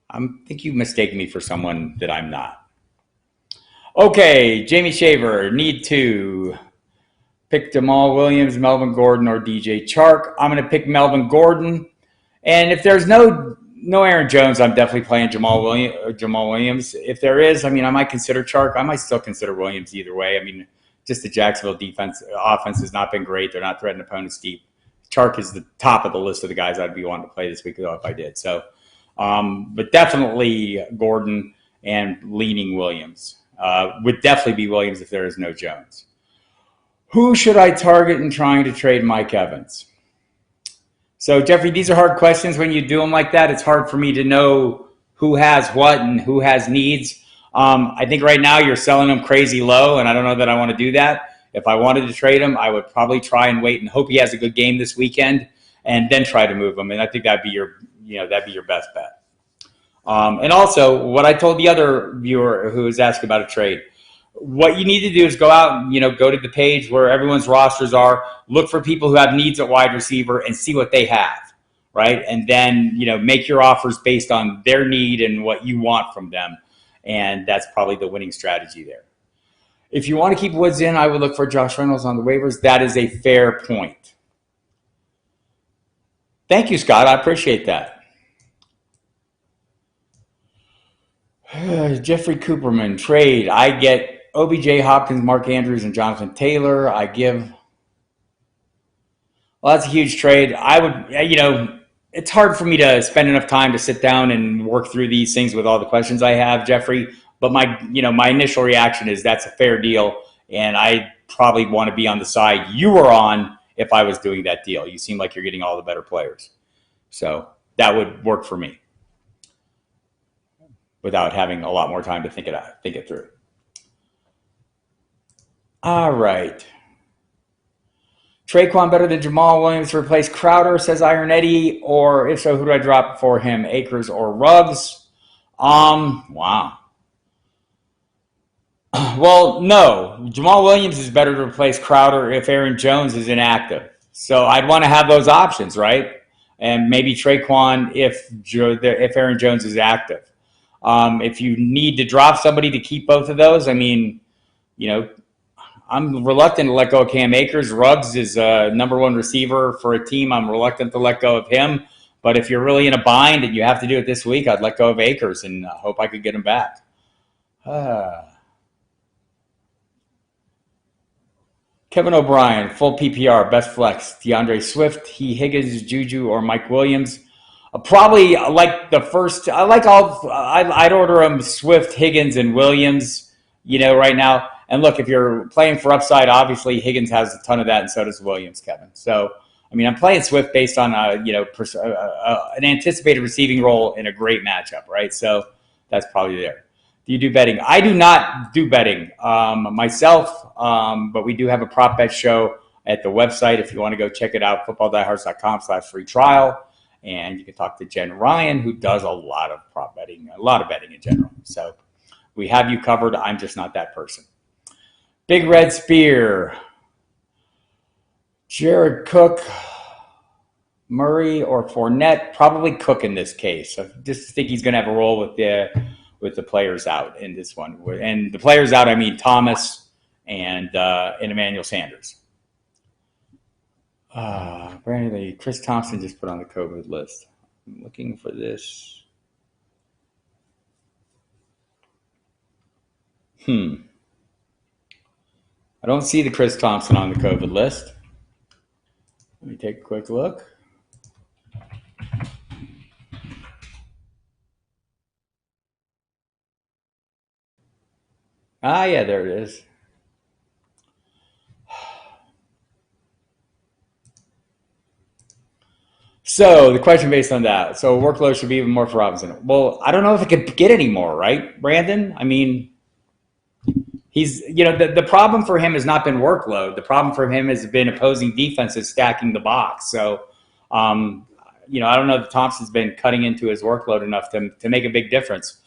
I think you mistake me for someone that I'm not. Okay, Jamie Shaver, need to pick Jamal Williams, Melvin Gordon, or DJ Chark. I'm going to pick Melvin Gordon. And if there's no Aaron Jones, I'm definitely playing Jamal Williams. If there is, I might consider Chark. I might still consider Williams either way. Just the Jacksonville offense has not been great. They're not threatening opponents deep. Chark is the top of the list of the guys I'd be wanting to play this week, though, if I did. So, but definitely Gordon and leaning Williams. Would definitely be Williams if there is no Jones. Who should I target in trying to trade Mike Evans? So, Jeffrey, these are hard questions when you do them like that. It's hard for me to know who has what and who has needs. I think right now you're selling them crazy low, and I don't know that I want to do that. If I wanted to trade him, I would probably try and wait and hope he has a good game this weekend, and then try to move him. And I think that'd be your best bet. And also, what I told the other viewer who was asking about a trade, what you need to do is go out and go to the page where everyone's rosters are, look for people who have needs at wide receiver and see what they have, right? And then make your offers based on their need and what you want from them, and that's probably the winning strategy there. If you want to keep Woods in, I would look for Josh Reynolds on the waivers. That is a fair point. Thank you, Scott. I appreciate that. Jeffrey Cooperman, trade. I get OBJ, Hopkins, Mark Andrews, and Jonathan Taylor. Well, that's a huge trade. I would, it's hard for me to spend enough time to sit down and work through these things with all the questions I have, Jeffrey. But my initial reaction is that's a fair deal, and I probably want to be on the side you were on if I was doing that deal. You seem like you're getting all the better players. So that would work for me without having a lot more time to think it through. All right. Traquan better than Jamal Williams to replace Crowder, says Iron Eddie, or if so, who do I drop for him, Akers or Ruggs? Wow. Well, no. Jamal Williams is better to replace Crowder if Aaron Jones is inactive. So I'd want to have those options, right? And maybe Traquan if Aaron Jones is active. If you need to drop somebody to keep both of those, I'm reluctant to let go of Cam Akers. Ruggs is a number one receiver for a team. I'm reluctant to let go of him. But if you're really in a bind and you have to do it this week, I'd let go of Akers and hope I could get him back. Kevin O'Brien, full PPR, best flex. DeAndre Swift, Higgins, Juju, or Mike Williams. Probably like the first. I'd order them Swift, Higgins, and Williams. Right now. And look, if you're playing for upside, obviously Higgins has a ton of that, and so does Williams, Kevin. So, I'm playing Swift based on an anticipated receiving role in a great matchup, right? So that's probably there. Do you do betting? I do not do betting myself, but we do have a prop bet show at the website. If you want to go check it out, footballdiehards.com/free trial. And you can talk to Jen Ryan, who does a lot of prop betting, a lot of betting in general. So we have you covered. I'm just not that person. Big Red Spear. Jared Cook, Murray, or Fournette. Probably Cook in this case. I just think he's going to have a role with the players out in this one. And the players out, I mean Thomas and Emmanuel Sanders. Brandon, Chris Thompson just put on the COVID list. I'm looking for this. I don't see the Chris Thompson on the COVID list. Let me take a quick look. Yeah, there it is. So the question based on that. So workload should be even more for Robinson. Well, I don't know if it could get any more, right, Brandon? He's, the problem for him has not been workload. The problem for him has been opposing defenses stacking the box. So, I don't know if Thompson's been cutting into his workload enough to make a big difference.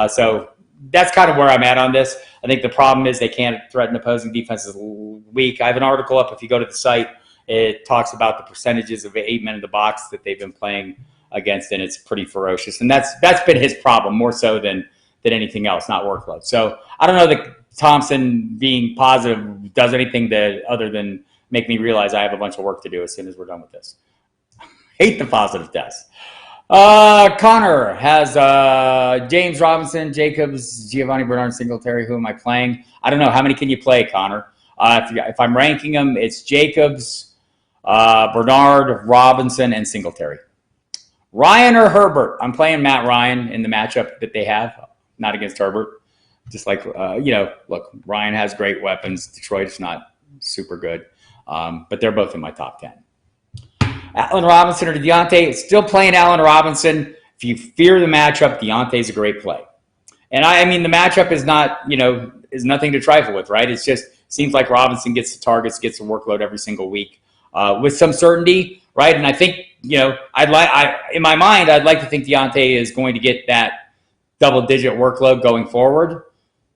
So that's kind of where I'm at on this. I think the problem is they can't threaten opposing defenses weak. I have an article up if you go to the site. It talks about the percentages of 8 men in the box that they've been playing against, and it's pretty ferocious. And that's been his problem more so than anything else, not workload. So I don't know that Thompson being positive does anything other than make me realize I have a bunch of work to do as soon as we're done with this. Hate the positive test. Connor has James Robinson, Jacobs, Giovanni Bernard, Singletary. Who am I playing? I don't know. How many can you play, Connor? If I'm ranking them, it's Jacobs, Bernard, Robinson, and Singletary. Ryan or Herbert? I'm playing Matt Ryan in the matchup that they have, not against Herbert. Just like, look, Ryan has great weapons. Detroit is not super good, but they're both in my top 10. Allen Robinson or Deontay, still playing Allen Robinson. If you fear the matchup, Deontay's a great play. And I mean, the matchup is not, is nothing to trifle with, right? It's just seems like Robinson gets the targets, gets the workload every single week with some certainty, right? And I think, in my mind, I'd like to think Deontay is going to get that double-digit workload going forward,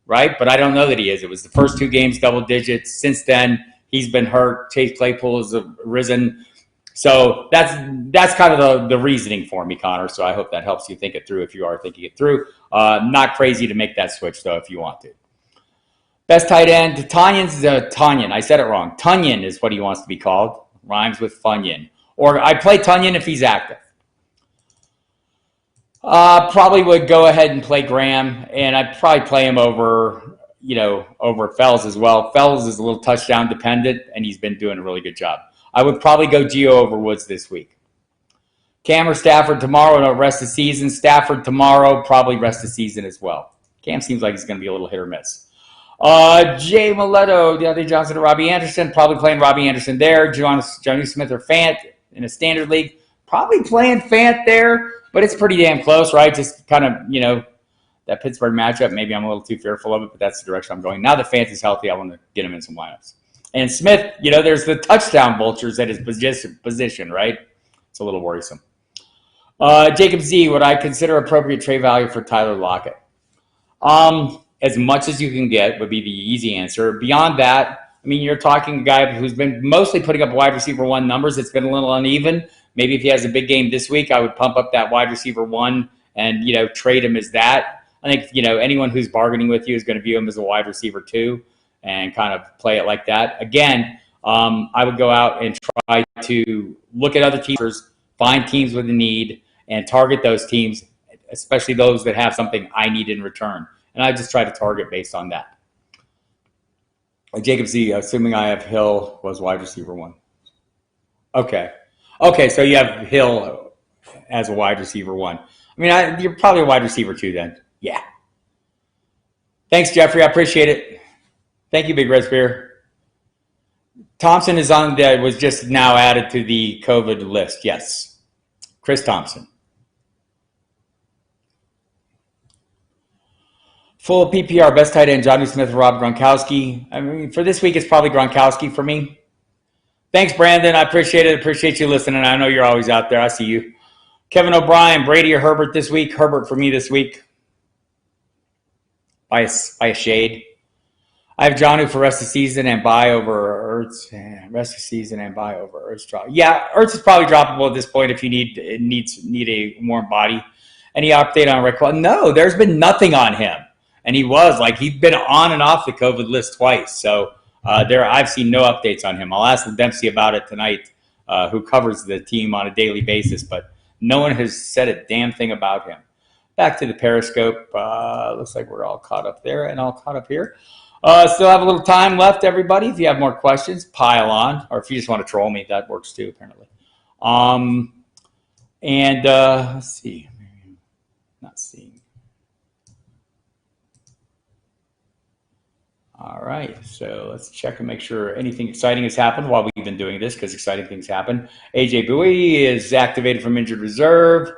right? But I don't know that he is. It was the first 2 games, double digits. Since then, he's been hurt. Chase Claypool has risen. So that's kind of the reasoning for me, Connor. So I hope that helps you think it through if you are thinking it through. Not crazy to make that switch, though, if you want to. Best tight end, Tunyon. I said it wrong. Tunyon is what he wants to be called. Rhymes with Funyon. Or I play Tunyon if he's active. Probably would go ahead and play Graham, and I'd probably play him over Fells as well. Fells is a little touchdown dependent, and he's been doing a really good job. I would probably go Gio over Woods this week. Cam or Stafford tomorrow, no, rest of the season. Stafford tomorrow, probably rest of the season as well. Cam seems like he's going to be a little hit or miss. Jay Miletto, Deontay Johnson or Robbie Anderson, probably playing Robbie Anderson there. Johnny Smith or Fant in a standard league, probably playing Fant there, but it's pretty damn close, right? Just kind of, that Pittsburgh matchup, maybe I'm a little too fearful of it, but that's the direction I'm going. Now that Fant is healthy, I want to get him in some lineups. And Smith, there's the touchdown vultures at his position, right? It's a little worrisome. Jacob Z, would I consider appropriate trade value for Tyler Lockett? As much as you can get would be the easy answer. Beyond that, I mean, you're talking a guy who's been mostly putting up wide receiver 1 numbers. It's been a little uneven. Maybe if he has a big game this week, I would pump up that wide receiver 1 and, trade him as that. I think, anyone who's bargaining with you is going to view him as a wide receiver 2 and kind of play it like that. Again, I would go out and try to look at other teams, find teams with a need, and target those teams, especially those that have something I need in return. And I just try to target based on that. Jacob Z, assuming I have Hill, was wide receiver 1. Okay, so you have Hill as a wide receiver 1. I mean, you're probably a wide receiver 2 then. Yeah. Thanks, Jeffrey. I appreciate it. Thank you, Big Red Spear. Thompson was just now added to the COVID list. Yes. Chris Thompson. Full PPR, best tight end, Johnny Smith, Rob Gronkowski. I mean, for this week, it's probably Gronkowski for me. Thanks, Brandon. I appreciate it. Appreciate you listening. I know you're always out there. I see you. Kevin O'Brien, Brady or Herbert this week? Herbert for me this week. By a shade. I have Jonnu for rest of the season and buy over Ertz. Rest of the season and buy over Ertz. Yeah, Ertz is probably droppable at this point if you need a warm body. Any update on Rick? No, there's been nothing on him. And he's been on and off the COVID list twice. So I've seen no updates on him. I'll ask Dempsey about it tonight, who covers the team on a daily basis, but no one has said a damn thing about him. Back to the Periscope. Looks like we're all caught up there and all caught up here. Still have a little time left, everybody. If you have more questions, pile on. Or if you just want to troll me, that works too, apparently. Let's see. Not seeing. All right, so let's check and make sure anything exciting has happened while we've been doing this, because exciting things happen. AJ Bowie is activated from injured reserve.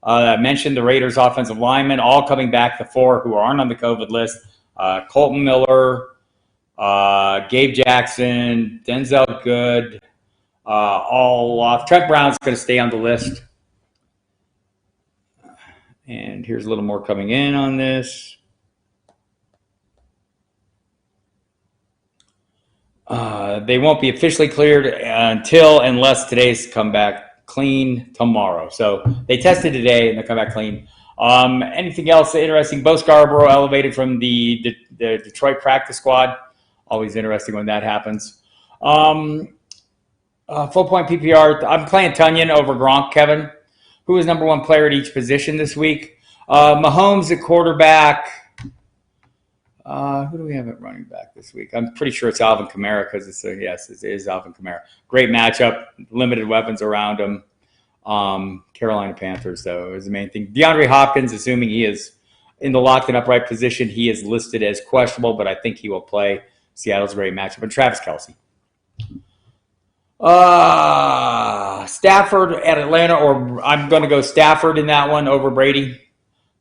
I mentioned the Raiders' offensive linemen, all coming back, the 4 who aren't on the COVID list. Colton Miller, Gabe Jackson, Denzel Good, all off. Trent Brown's going to stay on the list. And here's a little more coming in on this. They won't be officially cleared unless today's come back clean tomorrow. So they tested today and they come back clean. Anything else interesting? Bo Scarborough elevated from the Detroit practice squad. Always interesting when that happens. Full point PPR. I'm playing Tunyon over Gronk, Kevin. Who is number 1 player at each position this week? Mahomes at quarterback. Who do we have at running back this week? I'm pretty sure it's Alvin Kamara because it is Alvin Kamara. Great matchup, limited weapons around him. Carolina Panthers, though, is the main thing. DeAndre Hopkins, assuming he is in the locked and upright position, he is listed as questionable, but I think he will play. Seattle's a great matchup. And Travis Kelce. Stafford at Atlanta, or I'm going to go Stafford in that one over Brady.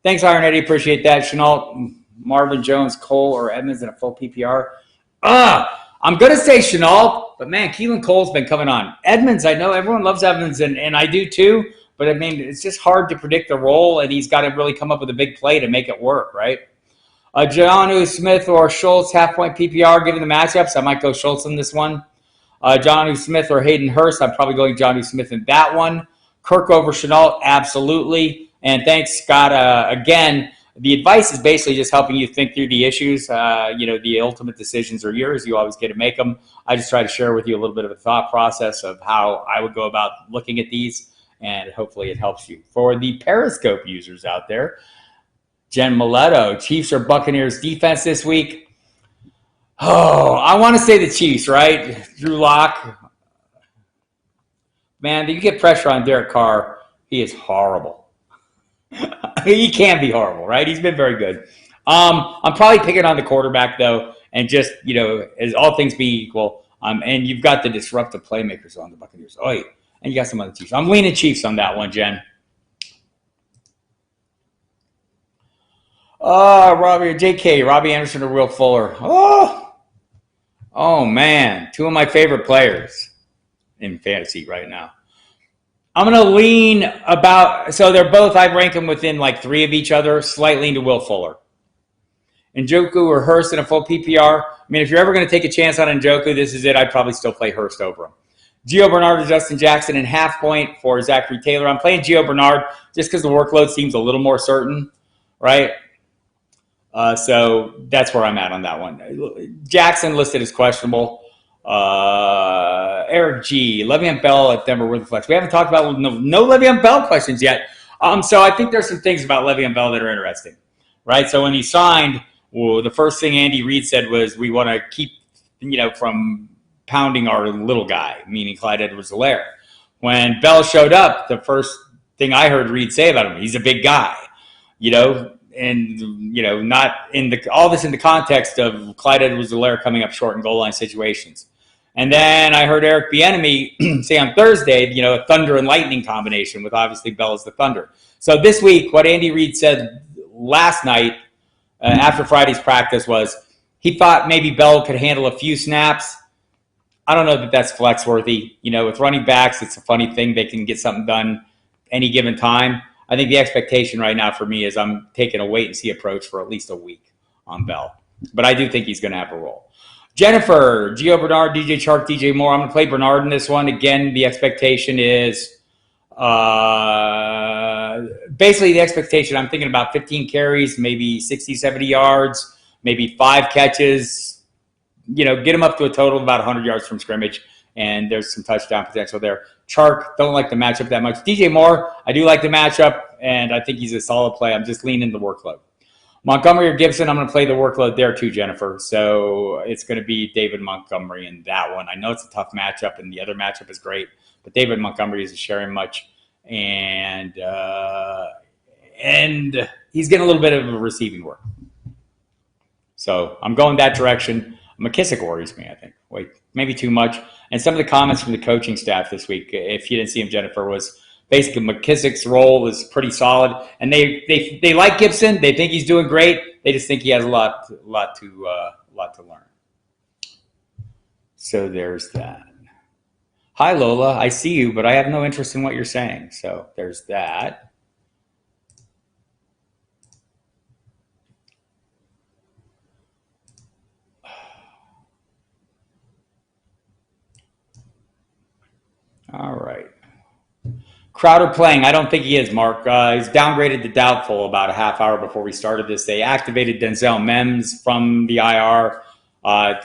Thanks, Iron Eddie. Appreciate that. Chenault, Marvin Jones, Cole, or Edmonds in a full PPR. I'm going to say Chenault, but man, Keelan Cole's been coming on. Edmonds, I know everyone loves Edmonds, and I do too, but I mean, it's just hard to predict the role, and he's got to really come up with a big play to make it work, right? John Smith or Schultz, half-point PPR, given the matchups. I might go Schultz in this one. John Smith or Hayden Hurst, I'm probably going John Smith in that one. Kirk over Chenault, absolutely. And thanks, Scott. Again, the advice is basically just helping you think through the issues. The ultimate decisions are yours. You always get to make them. I just try to share with you a little bit of a thought process of how I would go about looking at these, and hopefully it helps you. For the Periscope users out there, Jen Mileto, Chiefs or Buccaneers defense this week? Oh, I want to say the Chiefs, right? Drew Lock. Man, you get pressure on Derek Carr, he is horrible. He can be horrible, right? He's been very good. I'm probably picking on the quarterback, though, and just, as all things being equal, and you've got the disruptive playmakers on the Buccaneers. Oh, and you got some other Chiefs. I'm leaning Chiefs on that one, Jen. Robbie, JK, Robbie Anderson or Will Fuller. Oh, man. Two of my favorite players in fantasy right now. I'm going to lean so they're both, I rank them within like 3 of each other, slightly into Will Fuller. Njoku or Hurst in a full PPR. I mean, if you're ever going to take a chance on Njoku, this is it. I'd probably still play Hurst over him. Gio Bernard or Justin Jackson in half point for Zachary Taylor. I'm playing Gio Bernard just because the workload seems a little more certain, right? So that's where I'm at on that one. Jackson listed as questionable. Eric G. Le'Veon Bell at Denver with the flex. We haven't talked about no Le'Veon Bell questions yet. So I think there's some things about Le'Veon Bell that are interesting, right? So when he signed, the first thing Andy Reid said was we want to keep, from pounding our little guy, meaning Clyde Edwards-Helaire. When Bell showed up, the first thing I heard Reid say about him, he's a big guy, and not in all this in the context of Clyde Edwards-Helaire coming up short in goal line situations. And then I heard Eric Bieniemy say on Thursday, a thunder and lightning combination with obviously Bell as the thunder. So this week, what Andy Reid said last night after Friday's practice was he thought maybe Bell could handle a few snaps. I don't know that that's flex worthy. With running backs, it's a funny thing. They can get something done any given time. I think the expectation right now for me is I'm taking a wait-and-see approach for at least a week on Bell. But I do think he's going to have a role. Jennifer, Gio Bernard, DJ Chark, DJ Moore. I'm going to play Bernard in this one. Again, the expectation is basically the expectation. I'm thinking about 15 carries, maybe 60, 70 yards, maybe 5 catches. Get him up to a total of about 100 yards from scrimmage, and there's some touchdown potential there. Chark, don't like the matchup that much. DJ Moore, I do like the matchup, and I think he's a solid play. I'm just leaning the workload. Montgomery or Gibson, I'm going to play the workload there too, Jennifer. So it's going to be David Montgomery in that one. I know it's a tough matchup, and the other matchup is great, but David Montgomery isn't sharing much, and he's getting a little bit of a receiving work. So I'm going that direction. McKissick worries me, I think. Wait, maybe too much. And some of the comments from the coaching staff this week, if you didn't see him, Jennifer, was basically McKissick's role is pretty solid. And they like Gibson. They think he's doing great. They just think he has a lot to learn. So there's that. Hi, Lola. I see you, but I have no interest in what you're saying. So there's that. All right. Crowder playing. I don't think he is, Mark. He's downgraded to doubtful about a half hour before we started this. They activated Denzel Mims from the IR.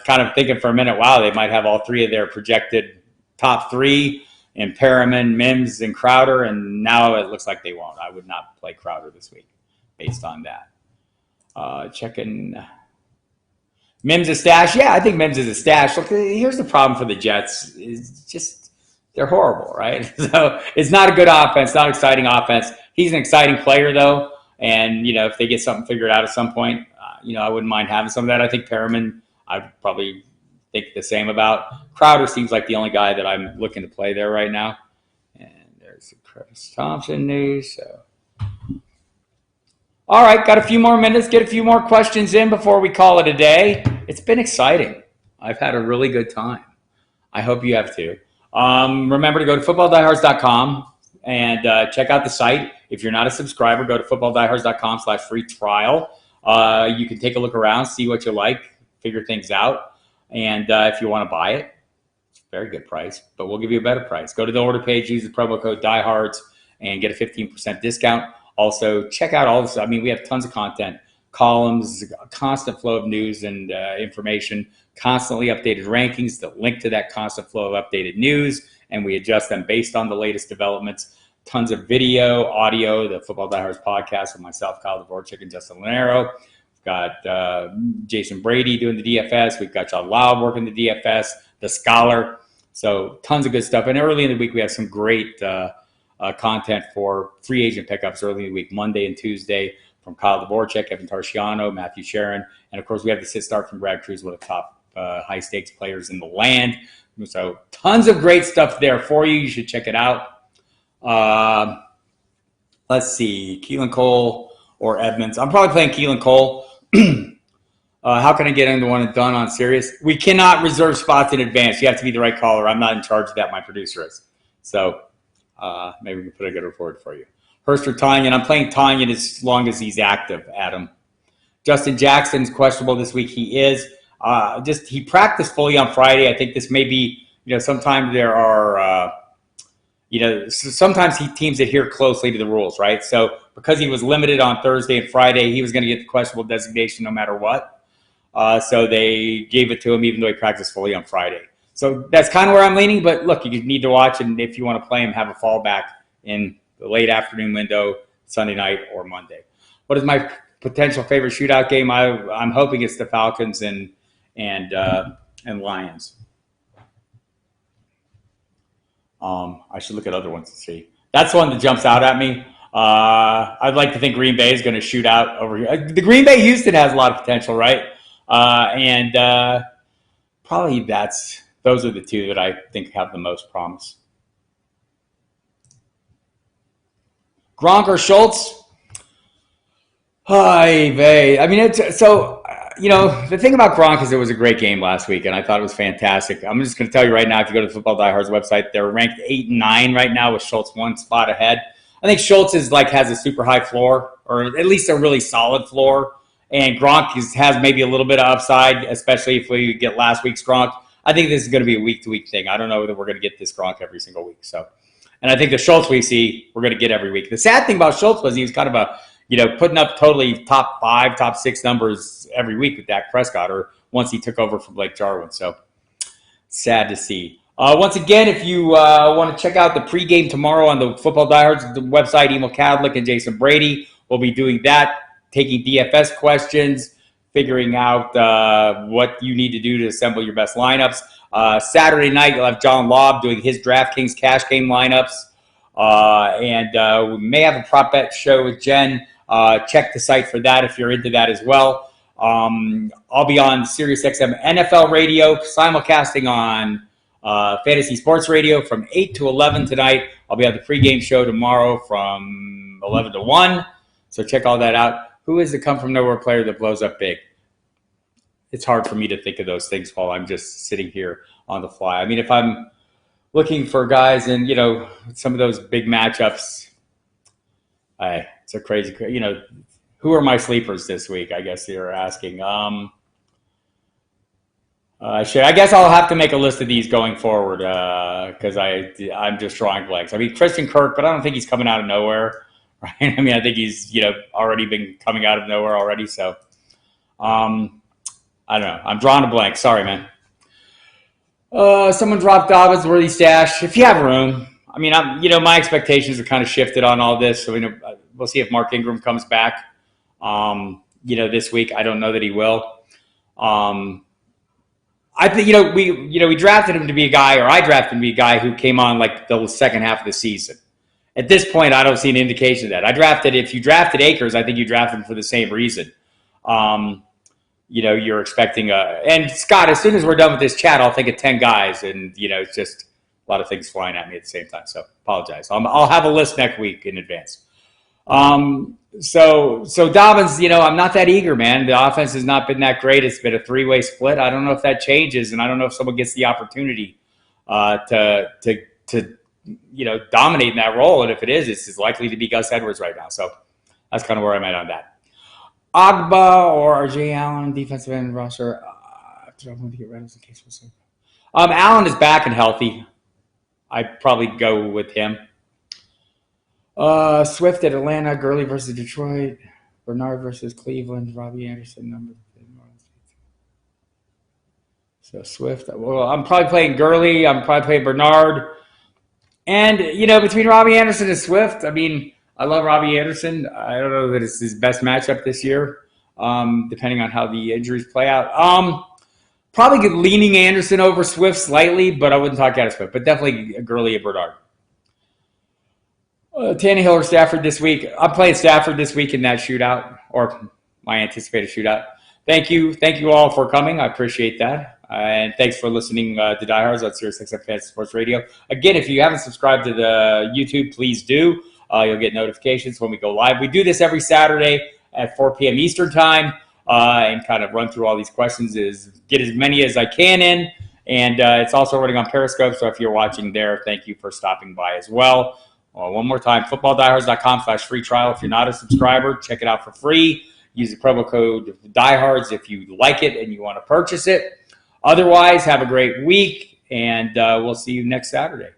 Kind of thinking for a minute, wow, they might have all 3 of their projected top 3 in Perriman, Mims, and Crowder, and now it looks like they won't. I would not play Crowder this week based on that. Checking. Mims a stash? Yeah, I think Mims is a stash. Look, here's the problem for the Jets. It's just they're horrible, right? So it's not a good offense, not an exciting offense. He's an exciting player, though. And, if they get something figured out at some point, I wouldn't mind having some of that. I think Perriman, I'd probably think the same about. Crowder seems like the only guy that I'm looking to play there right now. And there's the Chris Thompson news. So, all right, got a few more minutes. Get a few more questions in before we call it a day. It's been exciting. I've had a really good time. I hope you have too. Remember to go to footballdiehards.com and check out the site. If you're not a subscriber, go to footballdiehards.com/free trial. You can take a look around, see what you like, figure things out. And if you want to buy it, it's a very good price, but we'll give you a better price. Go to the order page, use the promo code Diehards, and get a 15% discount. Also, check out all this. I mean, we have tons of content, columns, a constant flow of news and information, constantly updated rankings that link to that constant flow of updated news, and we adjust them based on the latest developments. Tons of video, audio, the Football Diehards podcast with myself, Kyle Dvorak, and Justin Lanero. We've got Jason Brady doing the DFS. We've got John Loud working the DFS, the Scholar. So tons of good stuff. And early in the week, we have some great content for free agent pickups early in the week, Monday and Tuesday, from Kyle Dvorak, Evan Tarciano, Matthew Sharon. And, of course, we have the sit-start from Brad Cruz, one of the top high-stakes players in the land. So tons of great stuff there for you. You should check it out. Let's see, Keelan Cole or Edmonds. I'm probably playing Keelan Cole. How can I get into one and done on Sirius? We cannot reserve spots in advance. You have to be the right caller. I'm not in charge of that. My producer is. So maybe we can put a good report for you. Hurst or Tanyan. I'm playing Tanyan as long as he's active, Adam. Justin Jackson's questionable this week. He is. He practiced fully on Friday. I think this may be, sometimes there are, sometimes teams adhere closely to the rules, right? So because he was limited on Thursday and Friday, he was going to get the questionable designation no matter what. So they gave it to him even though he practiced fully on Friday. So that's kind of where I'm leaning. But look, you need to watch, and if you want to play him, have a fallback in the late afternoon window, Sunday night or Monday. What is my potential favorite shootout game? I'm hoping it's the Falcons and Lions. I should look at other ones to see. That's the one that jumps out at me. I'd like to think Green Bay is going to shoot out over here. The Green Bay Houston has a lot of potential, right? Probably those are the two that I think have the most promise. Gronk or Schultz? Hi, vey. I mean, the thing about Gronk is it was a great game last week, and I thought it was fantastic. I'm just going to tell you right now, if you go to the Football Diehards website, they're ranked 8 and 9 right now with Schultz one spot ahead. I think Schultz has a super high floor, or at least a really solid floor, and Gronk has maybe a little bit of upside, especially if we get last week's Gronk. I think this is going to be a week-to-week thing. I don't know that we're going to get this Gronk every single week. So, and I think the Schultz we see, we're going to get every week. The sad thing about Schultz was he was kind of putting up totally top 5, top 6 numbers every week with Dak Prescott, or once he took over from Blake Jarwin. So sad to see. Once again, if you want to check out the pregame tomorrow on the Football Diehards website, Emil Cadlick and Jason Brady will be doing that, taking DFS questions, figuring out what you need to do to assemble your best lineups. Saturday night, you'll have John Lobb doing his DraftKings cash game lineups. And we may have a prop bet show with Jen. Check the site for that if you're into that as well. I'll be on SiriusXM NFL Radio, simulcasting on Fantasy Sports Radio from 8 to 11 tonight. I'll be on the pregame show tomorrow from 11 to 1. So check all that out. Who is the come-from-nowhere player that blows up big? It's hard for me to think of those things while I'm just sitting here on the fly. I mean, if I'm looking for guys in, some of those big matchups, it's a crazy, who are my sleepers this week? I guess you're asking. I guess I'll have to make a list of these going forward because I'm just drawing blanks. I mean, Christian Kirk, but I don't think he's coming out of nowhere, right? I mean, I think he's, already been coming out of nowhere already. So, I don't know. I'm drawing a blank. Sorry, man. Someone dropped Dobbins worthy stash. If you have room, I mean, my expectations are kind of shifted on all this. So we'll see if Mark Ingram comes back. This week. I don't know that he will. I think we drafted him to be a guy, or I drafted him to be a guy who came on like the second half of the season. At this point, I don't see an indication of that. If you drafted Akers, I think you drafted him for the same reason. you're expecting and Scott, as soon as we're done with this chat, I'll think of 10 guys, and it's just a lot of things flying at me at the same time. So apologize. I'll have a list next week in advance. So Dobbins, I'm not that eager, man. The offense has not been that great. It's been a three-way split. I don't know if that changes, and I don't know if someone gets the opportunity to dominate in that role. And if it is, it's likely to be Gus Edwards right now. So that's kind of where I'm at on that. Agba or RJ Allen, defensive end roster. Allen is back and healthy. I'd probably go with him. Swift at Atlanta, Gurley versus Detroit, Bernard versus Cleveland, Robbie Anderson number. So Swift. Well, I'm probably playing Gurley. I'm probably playing Bernard. And, between Robbie Anderson and Swift, I mean, I love Robbie Anderson. I don't know that it's his best matchup this year, depending on how the injuries play out. Probably leaning Anderson over Swift slightly, but I wouldn't talk out of Swift. But definitely Gurley and Bernard. Tannehill or Stafford this week. I'm playing Stafford this week in that shootout, or my anticipated shootout. Thank you all for coming. I appreciate that. And thanks for listening to Diehards on SiriusXM Fantasy Sports Radio. Again, if you haven't subscribed to the YouTube, please do. You'll get notifications when we go live. We do this every Saturday at 4 p.m. Eastern Time and kind of run through all these questions, get as many as I can in. And it's also running on Periscope, so if you're watching there, thank you for stopping by as well. One more time, footballdiehards.com/free trial. If you're not a subscriber, check it out for free. Use the promo code Diehards if you like it and you want to purchase it. Otherwise, have a great week, and we'll see you next Saturday.